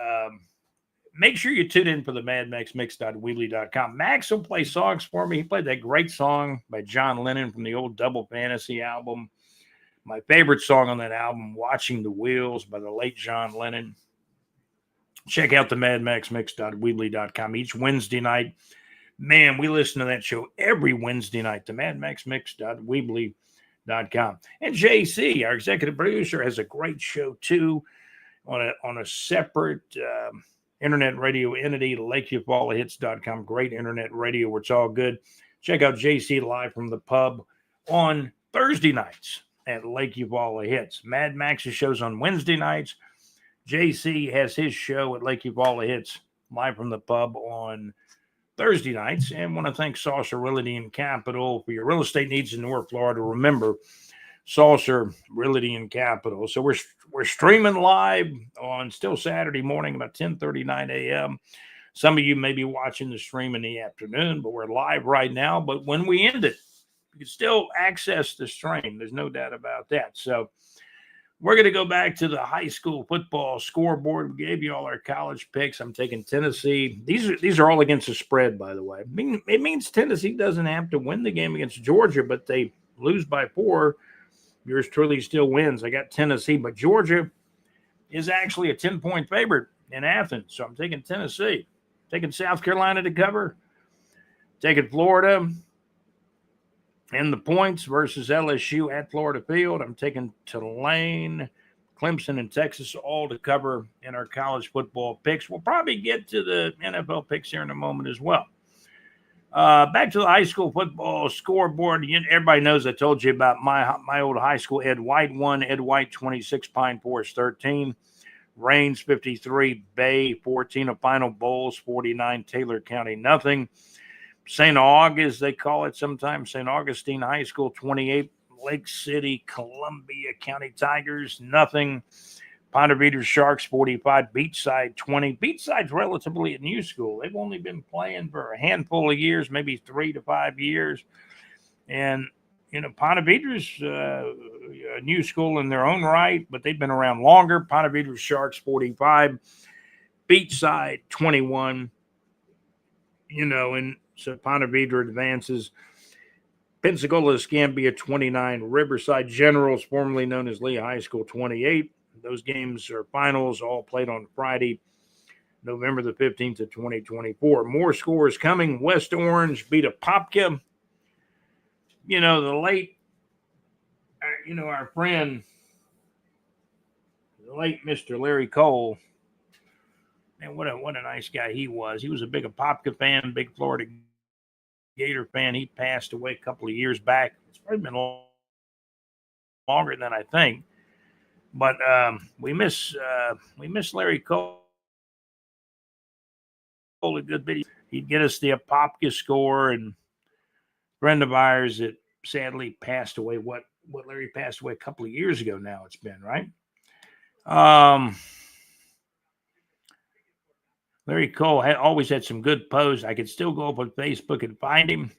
Make sure you tune in for the MadMaxMix.weebly.com. Max will play songs for me. He played that great song by John Lennon from the old Double Fantasy album. My favorite song on that album, Watching the Wheels by the late John Lennon. Check out the MadMaxMix.weebly.com each Wednesday night. Man, we listen to that show every Wednesday night, the MadMaxMix.weebly.com. And JC, our executive producer, has a great show too on a separate internet radio entity, LakeUvalahits.com. Great internet radio where it's all good. Check out JC live from the pub on Thursday nights at Lake Uvallah Hits. Mad Max's shows on Wednesday nights. JC has his show at Lake Uvallah Hits live from the pub on Thursday nights. And want to thank Saucer Realty and Capital for your real estate needs in North Florida. Remember, Saucer Realty and Capital. So we're streaming live on still Saturday morning about 10:39 a.m. Some of you may be watching the stream in the afternoon, but we're live right now. But when we end it, you can still access the stream. There's no doubt about that. So we're going to go back to the high school football scoreboard. We gave you all our college picks. I'm taking Tennessee. These are all against the spread, by the way. It means Tennessee doesn't have to win the game against Georgia, but they lose by 4. Yours truly still wins. I got Tennessee, but Georgia is actually a 10-point favorite in Athens. So I'm taking Tennessee. Taking South Carolina to cover. Taking Florida and the points versus LSU at Florida Field. I'm taking Tulane, Clemson, and Texas all to cover in our college football picks. We'll probably get to the NFL picks here in a moment as well. Back to the high school football scoreboard. Everybody knows I told you about my old high school. Ed White 1, Ed White 26, Pine Forest 13, Rains 53, Bay 14, a Final Bowls 49, Taylor County nothing. St. Aug, as they call it sometimes, St. Augustine High School 28, Lake City, Columbia County Tigers nothing. Ponte Vedra Sharks 45, Beachside 20. Beachside's relatively a new school. They've only been playing for a handful of years, maybe 3 to 5 years. And, Ponte Vedra's a new school in their own right, but they've been around longer. Ponte Vedra Sharks 45, Beachside 21. And so Ponte Vedra advances. Pensacola Escambia 29, Riverside Generals, formerly known as Lee High School 28. Those games are finals, all played on Friday, November the 15th of 2024. More scores coming. West Orange beat Apopka. The late, our friend, the late Mr. Larry Cole. Man, what a nice guy he was. He was a big Apopka fan, big Florida Gator fan. He passed away a couple of years back. It's probably been longer than I think. But we miss Larry Cole. A good video. He'd get us the Apopka score, and a friend of ours that sadly passed away. What Larry passed away a couple of years ago now. It's been right. Um, Larry Cole always had some good posts. I could still go up on Facebook and find him.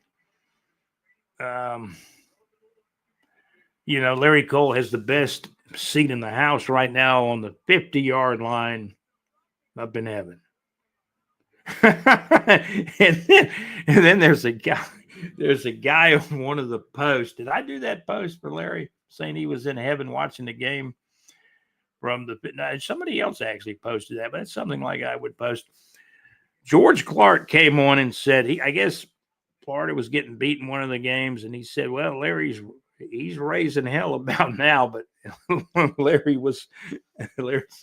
Larry Cole has the best seat in the house right now on the 50-yard line up in heaven. and then there's a guy on one of the posts. Did I do that post for Larry saying he was in heaven watching the game from somebody else actually posted that, but it's something like I would post. George Clark came on and said I guess Florida was getting beaten one of the games, and he said, well, Larry's raising hell about now, but Larry's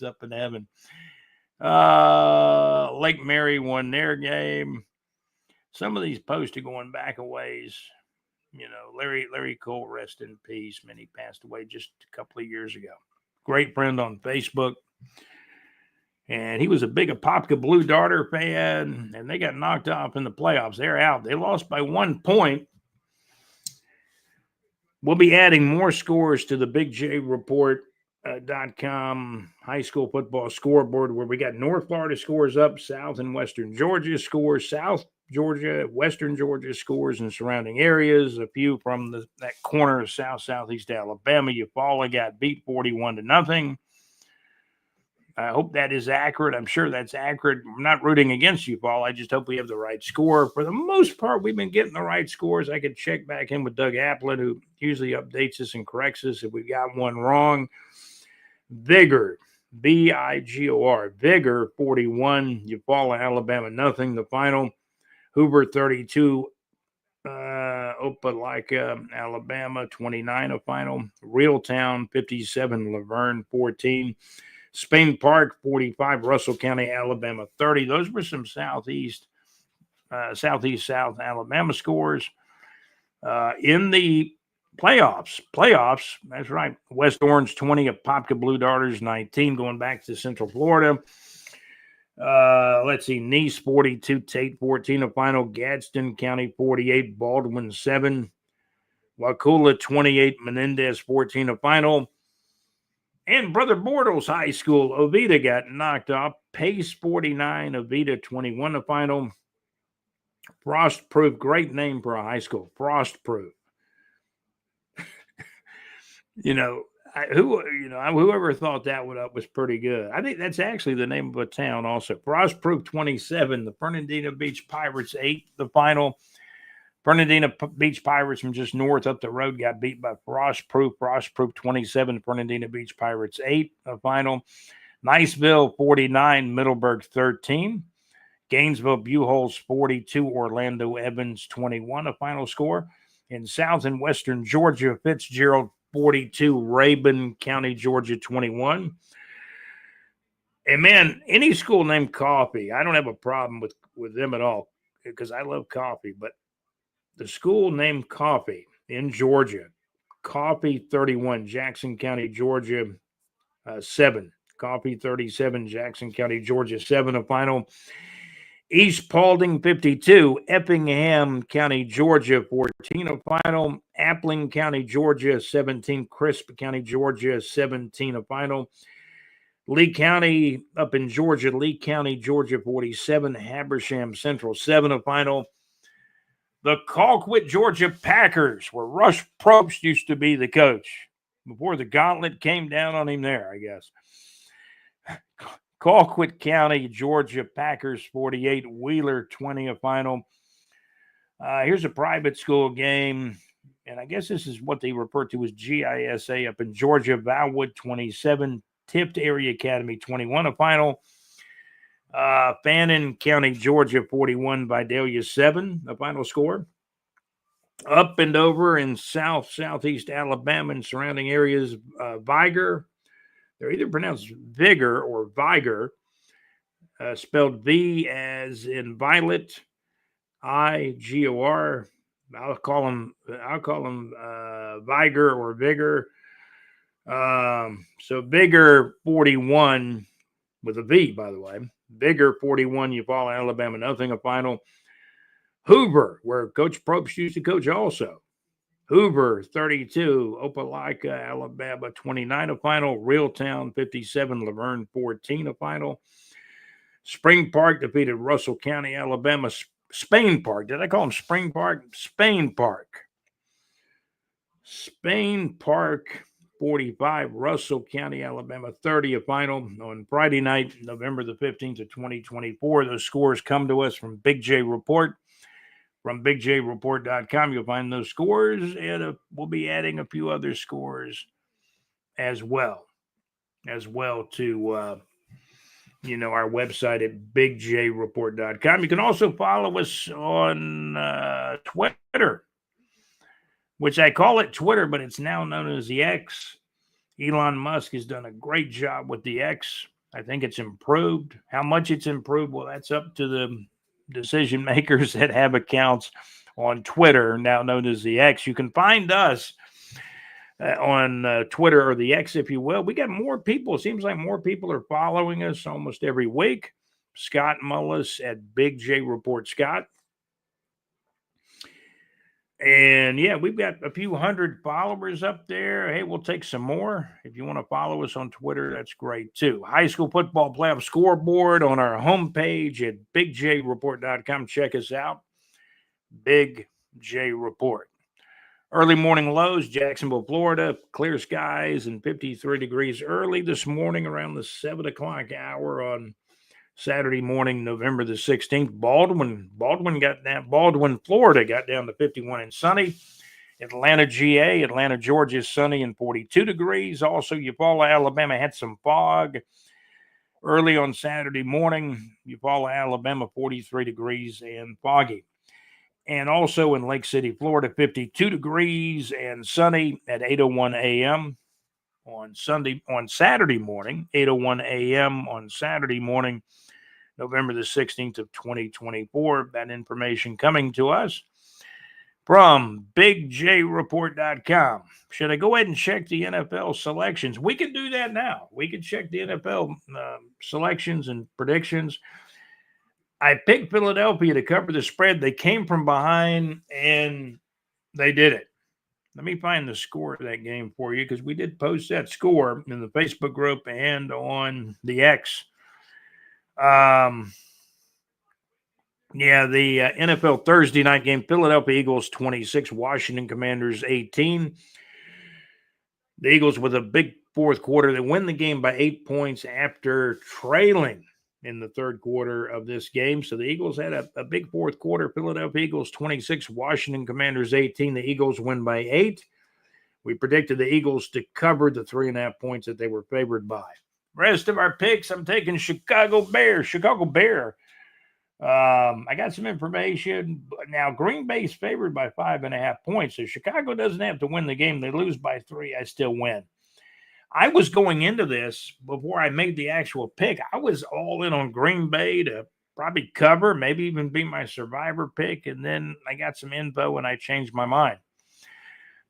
up in heaven. Lake Mary won their game. Some of these posts are going back a ways. Larry Cole, rest in peace. Man, he passed away just a couple of years ago. Great friend on Facebook. And he was a big Apopka Blue Darter fan, and they got knocked off in the playoffs. They're out. They lost by 1 point. We'll be adding more scores to the BigJReport.com high school football scoreboard, where we got North Florida scores up, South and Western Georgia scores, South Georgia, Western Georgia scores in surrounding areas, a few from that corner of Southeast Alabama. Eufaula got beat 41-0. I hope that is accurate. I'm sure that's accurate. I'm not rooting against you, Paul. I just hope we have the right score. For the most part, we've been getting the right scores. I could check back in with Doug Applin, who usually updates us and corrects us if we got one wrong. Vigor, Vigor, Vigor 41, Eufaula, Alabama, nothing. The final, Hoover 32, Opelika, Alabama 29, a final. Reeltown 57, Laverne 14. Spain Park, 45, Russell County, Alabama, 30. Those were some Southeast South Alabama scores. In the playoffs, that's right. West Orange, 20, Apopka Blue Darters, 19, going back to Central Florida. Let's see, Nice, 42, Tate, 14, a final. Gadsden County, 48, Baldwin, 7. Waukulla, 28, Menendez, 14, a final. And Brother Bortles High School, Oviedo got knocked off. Pace 49, Oviedo 21, the final. Frostproof, great name for a high school. Frostproof. Whoever thought that one up was pretty good. I think that's actually the name of a town also. Frostproof 27, the Fernandina Beach Pirates 8, the final. Fernandina Beach Pirates from just north up the road got beat by Frostproof 27, Fernandina Beach Pirates 8, a final. Niceville 49, Middleburg 13. Gainesville Buchholz 42, Orlando Evans 21, a final score. In South and Western Georgia, Fitzgerald 42, Rabun County, Georgia 21. And man, any school named Coffee, I don't have a problem with them at all because I love coffee, but the school named Coffee in Georgia, Coffee 31, Jackson County, Georgia 7. Coffee 37, Jackson County, Georgia 7, a final. East Paulding 52, Effingham County, Georgia 14, a final. Appling County, Georgia 17, Crisp County, Georgia 17, a final. Lee County up in Georgia, Lee County, Georgia 47, Habersham Central 7, a final. The Colquitt, Georgia Packers, where Rush Probst used to be the coach before the gauntlet came down on him there, I guess. Colquitt County, Georgia Packers 48, Wheeler 20, a final. Here's a private school game, and I guess this is what they refer to as GISA up in Georgia. Valwood 27, Tift Area Academy 21, a final. Fannin County, Georgia 41, Vidalia 7, the final score. Up and over in southeast Alabama and surrounding areas, Viger. They're either pronounced Vigor or Viger, spelled V as in Violet, I-G-O-R. I'll call them Viger or Vigor. So Vigor 41 with a V, by the way. Vigor 41, Eufaula, Alabama, nothing, a final. Hoover, where Coach Probst used to coach also. Hoover 32, Opelika, Alabama 29 a final, Reeltown 57, Laverne 14 a final. Spring Park defeated Russell County, Alabama. Spain Park. Did I call them Spring Park? Spain Park. Spain Park 45, Russell County, Alabama 30 a final on Friday night, November the 15th of 2024. Those scores come to us from Big J Report. From bigjreport.com, you'll find those scores, and we'll be adding a few other scores as well to our website at bigjreport.com. You can also follow us on Twitter, which I call it Twitter, but it's now known as the X. Elon Musk has done a great job with the X. I think it's improved. How much it's improved, well, that's up to the decision makers that have accounts on Twitter, now known as the X. You can find us on Twitter, or the X, if you will. We got more people. It seems like more people are following us almost every week. Scott Mullis at Big J Report Scott. And yeah, we've got a few hundred followers up there. Hey, we'll take some more. If you want to follow us on Twitter, that's great too. High school football playoff scoreboard on our homepage at bigjreport.com. Check us out. Big J Report. Early morning lows, Jacksonville, Florida, clear skies and 53 degrees early this morning around the 7 o'clock hour on Saturday morning, November the 16th. Baldwin, Florida got down to 51 and sunny. Atlanta, Georgia is sunny and 42 degrees. Also, Eufaula, Alabama had some fog early on Saturday morning. Eufaula, Alabama, 43 degrees and foggy. And also in Lake City, Florida, 52 degrees and sunny at 8:01 a.m. on Saturday morning, 8:01 a.m. on Saturday morning, November the 16th of 2024. That information coming to us from bigjreport.com. Should I go ahead and check the NFL selections? We can do that now. We can check the NFL selections and predictions. I picked Philadelphia to cover the spread. They came from behind, and they did it. Let me find the score of that game for you, because we did post that score in the Facebook group and on the X. The NFL Thursday night game, Philadelphia Eagles 26, Washington Commanders 18. The Eagles with a big fourth quarter. They win the game by 8 points after trailing in the third quarter of this game. So the Eagles had a big fourth quarter. Philadelphia Eagles 26, Washington Commanders 18. The Eagles win by 8. We predicted the Eagles to cover the 3.5 points that they were favored by. Rest of our picks, I'm taking Chicago Bear. I got some information. Now, Green Bay's favored by 5.5 points. So Chicago doesn't have to win the game. They lose by 3. I still win. I was going into this before I made the actual pick. I was all in on Green Bay to probably cover, maybe even be my survivor pick. And then I got some info and I changed my mind.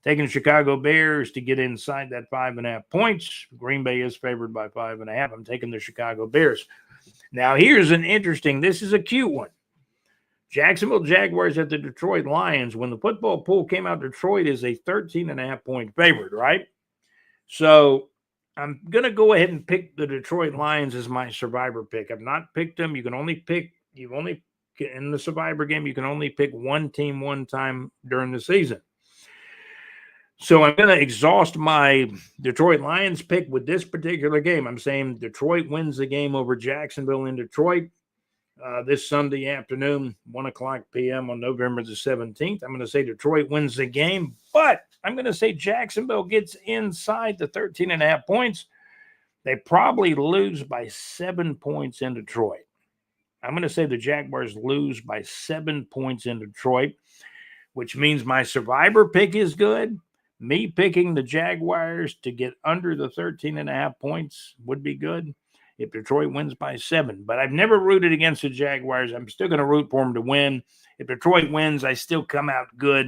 Taking Chicago Bears to get inside that 5.5 points. Green Bay is favored by 5.5. I'm taking the Chicago Bears. Now, here's this is a cute one. Jacksonville Jaguars at the Detroit Lions. When the football pool came out, Detroit is a 13.5 point favorite, right? So I'm going to go ahead and pick the Detroit Lions as my survivor pick. I've not picked them. In the survivor game, you can only pick one team one time during the season. So I'm going to exhaust my Detroit Lions pick with this particular game. I'm saying Detroit wins the game over Jacksonville in Detroit this Sunday afternoon, 1 o'clock p.m. on November the 17th. I'm going to say Detroit wins the game, but I'm going to say Jacksonville gets inside the 13.5 points. They probably lose by 7 points in Detroit. I'm going to say the Jaguars lose by 7 points in Detroit, which means my survivor pick is good. Me picking the Jaguars to get under the 13.5 points would be good if Detroit wins by 7. But I've never rooted against the Jaguars. I'm still going to root for them to win. If Detroit wins, I still come out good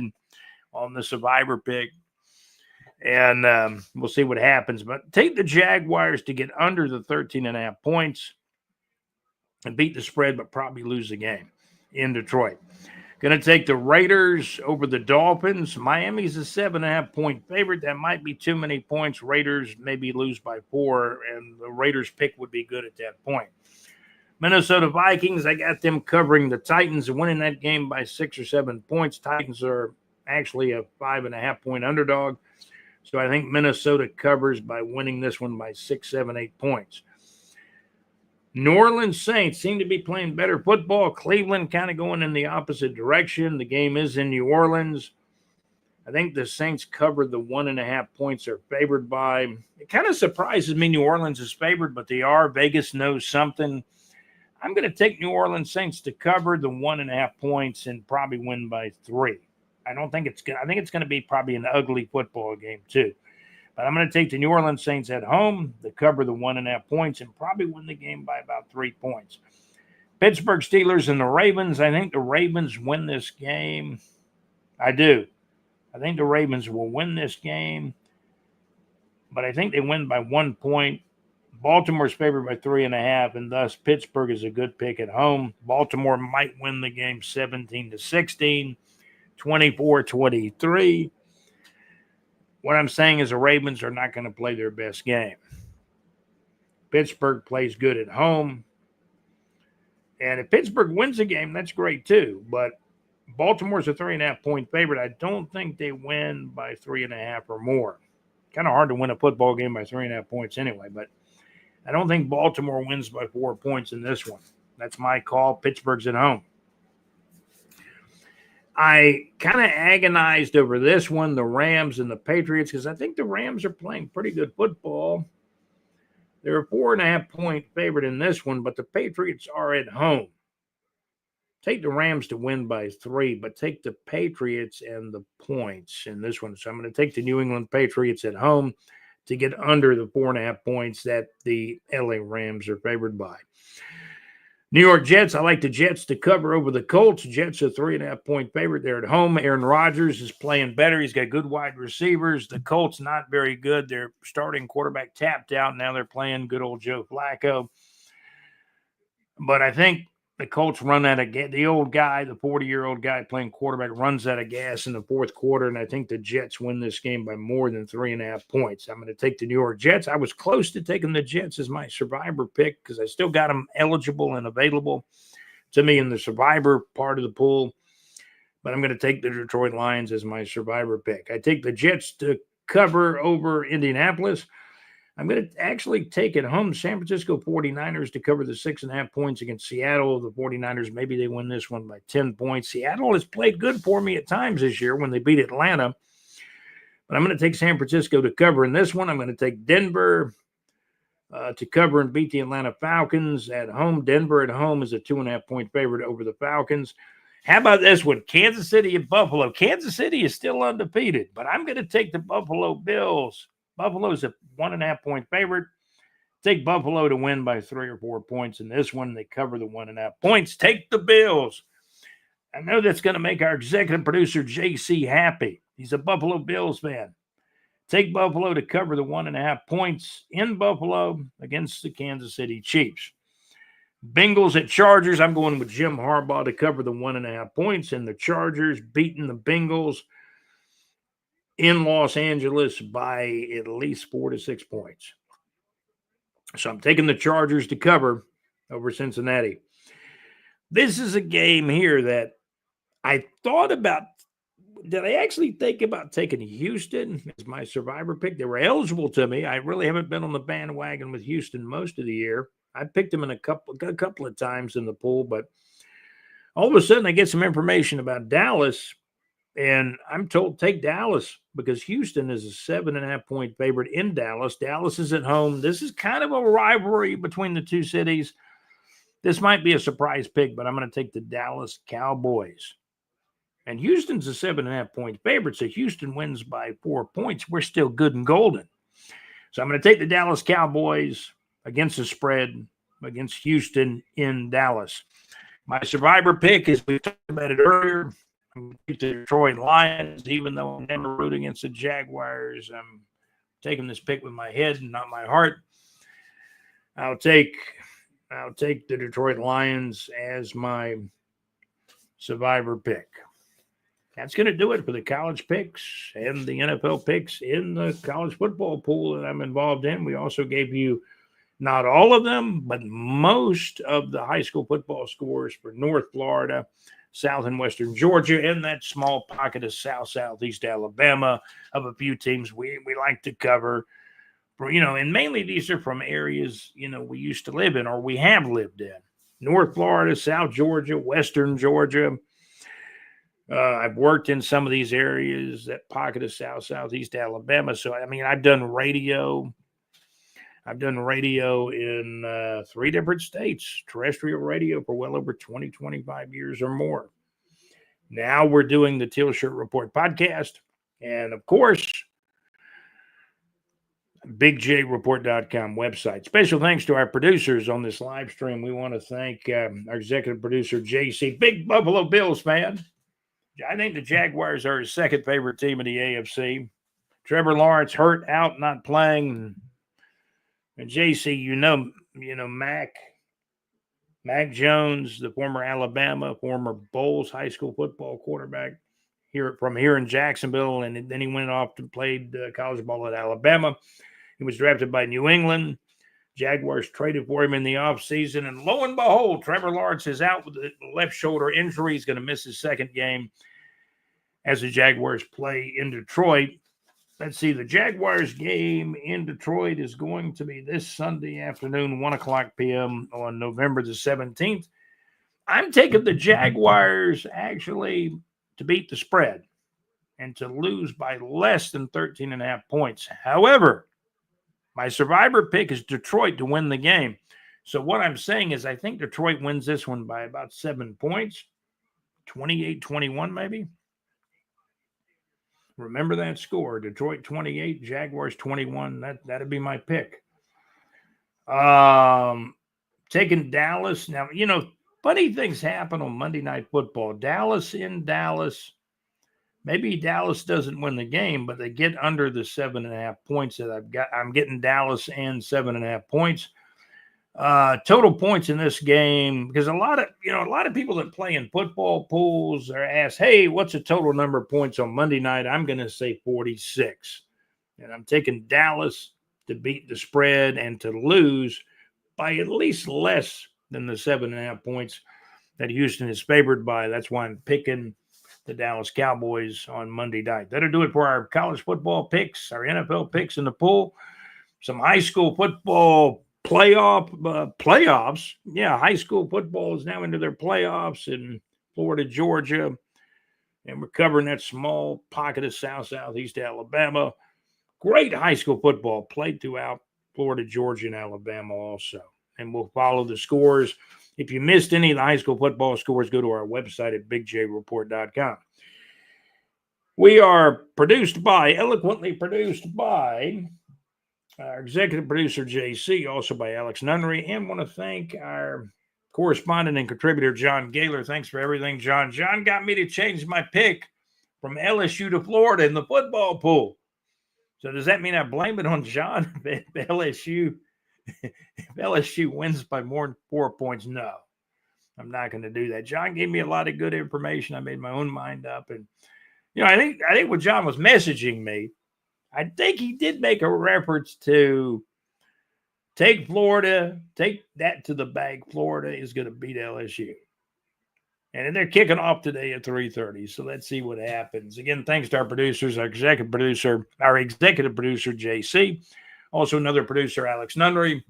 on the survivor pick. And we'll see what happens. But take the Jaguars to get under the 13.5 points and beat the spread, but probably lose the game in Detroit. Going to take the Raiders over the Dolphins. Miami's a 7.5-point favorite. That might be too many points. Raiders maybe lose by 4, and the Raiders pick would be good at that point. Minnesota Vikings, I got them covering the Titans and winning that game by 6 or 7 points. Titans are actually a 5.5-point underdog. So I think Minnesota covers by winning this one by 6, 7, 8 points. New Orleans Saints seem to be playing better football. Cleveland kind of going in the opposite direction. The game is in New Orleans. I think the Saints covered the 1.5 points they're favored by. It kind of surprises me New Orleans is favored, but they are. Vegas knows something. I'm going to take New Orleans Saints to cover the 1.5 points and probably win by 3. I think it's going to be probably an ugly football game too. But I'm going to take the New Orleans Saints at home to cover the 1.5 points and probably win the game by about 3 points. Pittsburgh Steelers and the Ravens. I think the Ravens win this game. I do. I think the Ravens will win this game. But I think they win by 1 point. Baltimore's favored by 3.5, and thus Pittsburgh is a good pick at home. Baltimore might win the game 17-16, 24-23. What I'm saying is the Ravens are not going to play their best game. Pittsburgh plays good at home. And if Pittsburgh wins the game, that's great too. But Baltimore's a 3.5-point favorite. I don't think they win by 3.5 or more. Kind of hard to win a football game by 3.5 points anyway. But I don't think Baltimore wins by 4 points in this one. That's my call. Pittsburgh's at home. I kind of agonized over this one, the Rams and the Patriots, because I think the Rams are playing pretty good football. They're a 4.5-point favorite in this one, but the Patriots are at home. Take the Rams to win by 3, but take the Patriots and the points in this one. So I'm going to take the New England Patriots at home to get under the 4.5 points that the LA Rams are favored by. New York Jets, I like the Jets to cover over the Colts. Jets are 3.5-point favorite. They're at home. Aaron Rodgers is playing better. He's got good wide receivers. The Colts not very good. Their starting quarterback tapped out. Now they're playing good old Joe Flacco. But I think the Colts run out of gas. The old guy, the 40-year-old guy playing quarterback, runs out of gas in the fourth quarter, and I think the Jets win this game by more than 3.5 points. I'm going to take the New York Jets. I was close to taking the Jets as my survivor pick because I still got them eligible and available to me in the survivor part of the pool, but I'm going to take the Detroit Lions as my survivor pick. I take the Jets to cover over Indianapolis. I'm going to actually take it home San Francisco 49ers to cover the 6.5 points against Seattle. The 49ers, maybe they win this one by 10 points. Seattle has played good for me at times this year when they beat Atlanta. But I'm going to take San Francisco to cover in this one. I'm going to take Denver to cover and beat the Atlanta Falcons at home. Denver at home is a 2.5-point favorite over the Falcons. How about this one? Kansas City and Buffalo. Kansas City is still undefeated, but I'm going to take the Buffalo Bills. Buffalo's a 1.5-point favorite. Take Buffalo to win by 3 or 4 points in this one. They cover the 1.5 points. Take the Bills. I know that's going to make our executive producer, JC, happy. He's a Buffalo Bills fan. Take Buffalo to cover the 1.5 points in Buffalo against the Kansas City Chiefs. Bengals at Chargers. I'm going with Jim Harbaugh to cover the 1.5 points, and the Chargers beating the Bengals in Los Angeles by at least 4 to 6 points. So I'm taking the Chargers to cover over Cincinnati. This is a game here that I thought about. Did I actually think about taking Houston as my survivor pick? They were eligible to me. I really haven't been on the bandwagon with Houston most of the year. I picked them in a couple of times in the pool, but all of a sudden I get some information about Dallas. And I'm told take Dallas because Houston is a 7.5-point favorite in Dallas. Dallas is at home. This is kind of a rivalry between the two cities. This might be a surprise pick, but I'm going to take the Dallas Cowboys. And Houston's a 7.5-point favorite, so Houston wins by 4 points. We're still good and golden. So I'm going to take the Dallas Cowboys against the spread against Houston in Dallas. My survivor pick, as we talked about it earlier, the Detroit Lions, even though I'm never rooting against the Jaguars. I'm taking this pick with my head and not my heart. I'll take the Detroit Lions as my survivor pick. That's going to do it for the college picks and the NFL picks in the college football pool that I'm involved in. We also gave you not all of them, but most of the high school football scores for North Florida, South and Western Georgia, and that small pocket of Southeast Alabama of a few teams we like to cover. And mainly these are from areas, we used to live in or we have lived in. North Florida, South Georgia, Western Georgia. I've worked in some of these areas, that pocket of Southeast Alabama. So, I've done radio. I've done radio in 3 different states, terrestrial radio for well over 20, 25 years or more. Now we're doing the Teal Shirt Report podcast. And of course, BigJReport.com website. Special thanks to our producers on this live stream. We want to thank our executive producer, JC, big Buffalo Bills fan. I think the Jaguars are his second favorite team in the AFC. Trevor Lawrence hurt, out, not playing. And JC, Mac Jones, the former Alabama, former Bowls high school football quarterback here in Jacksonville, and then he went off to play college ball at Alabama. He was drafted by New England. Jaguars traded for him in the offseason, and lo and behold, Trevor Lawrence is out with a left shoulder injury. He's going to miss his second game as the Jaguars play in Detroit. Let's see, the Jaguars game in Detroit is going to be this Sunday afternoon, 1 o'clock p.m. on November the 17th. I'm taking the Jaguars actually to beat the spread and to lose by less than 13.5 points. However, my survivor pick is Detroit to win the game. So what I'm saying is I think Detroit wins this one by about 7 points, 28-21 maybe. Remember that score, Detroit 28, Jaguars 21. That'd be my pick. Taking Dallas. Now, funny things happen on Monday Night Football. Dallas in Dallas. Maybe Dallas doesn't win the game, but they get under the 7.5 points that I've got. I'm getting Dallas and 7.5 points. Total points in this game, because a lot of people that play in football pools are asked, hey, what's the total number of points on Monday night? I'm going to say 46. And I'm taking Dallas to beat the spread and to lose by at least less than the 7.5 points that Houston is favored by. That's why I'm picking the Dallas Cowboys on Monday night. That'll do it for our college football picks, our NFL picks in the pool, some high school football playoffs. Yeah, high school football is now into their playoffs in Florida, Georgia, and we're covering that small pocket of Southeast Alabama. Great high school football played throughout Florida, Georgia, and Alabama also. And we'll follow the scores. If you missed any of the high school football scores, go to our website at bigjreport.com. We are eloquently produced by our executive producer, JC, also by Alex Nunnery, and want to thank our correspondent and contributor, John Gaylor. Thanks for everything, John. John got me to change my pick from LSU to Florida in the football pool. So does that mean I blame it on John if LSU wins by more than 4 points? No, I'm not going to do that. John gave me a lot of good information. I made my own mind up. And, I think what John was messaging me, I think he did make a reference to take that to the bank. Florida is going to beat LSU. And they're kicking off today at 3:30. So let's see what happens. Again, thanks to our producers, our executive producer, JC. Also another producer, Alex Nunnery.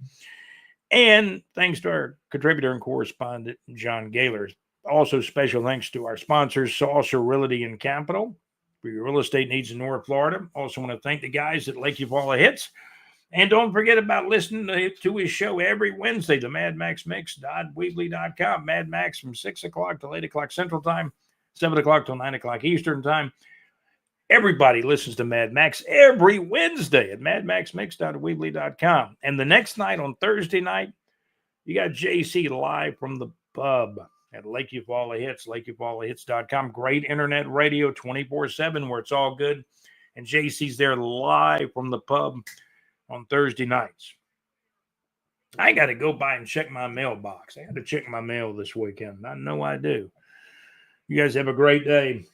And thanks to our contributor and correspondent, John Gaylor. Also special thanks to our sponsors, Saucer Realty and Capital, for your real estate needs in North Florida. Also want to thank the guys at Lake Eufaula Hits. And don't forget about listening to his show every Wednesday, the Mad Max Mix.weebly.com. Mad Max from 6 o'clock till 8 o'clock Central Time, 7 o'clock till 9 o'clock Eastern Time. Everybody listens to Mad Max every Wednesday at madmaxmix.weebly.com. And the next night, on Thursday night, you got JC live from the pub at Lake Eufaula Hits, lakeeufaulahits.com. Great internet radio 24/7 where it's all good. And JC's there live from the pub on Thursday nights. I got to go by and check my mailbox. I got to check my mail this weekend. I know I do. You guys have a great day.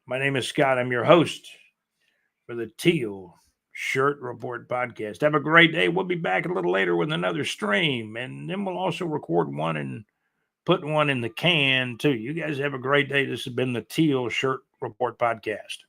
My name is Scott. I'm your host for the TEAL Shirt Report podcast. Have a great day. We'll be back a little later with another stream, and then we'll also record one and put one in the can too. You guys have a great day. This has been the TEAL Shirt Report podcast.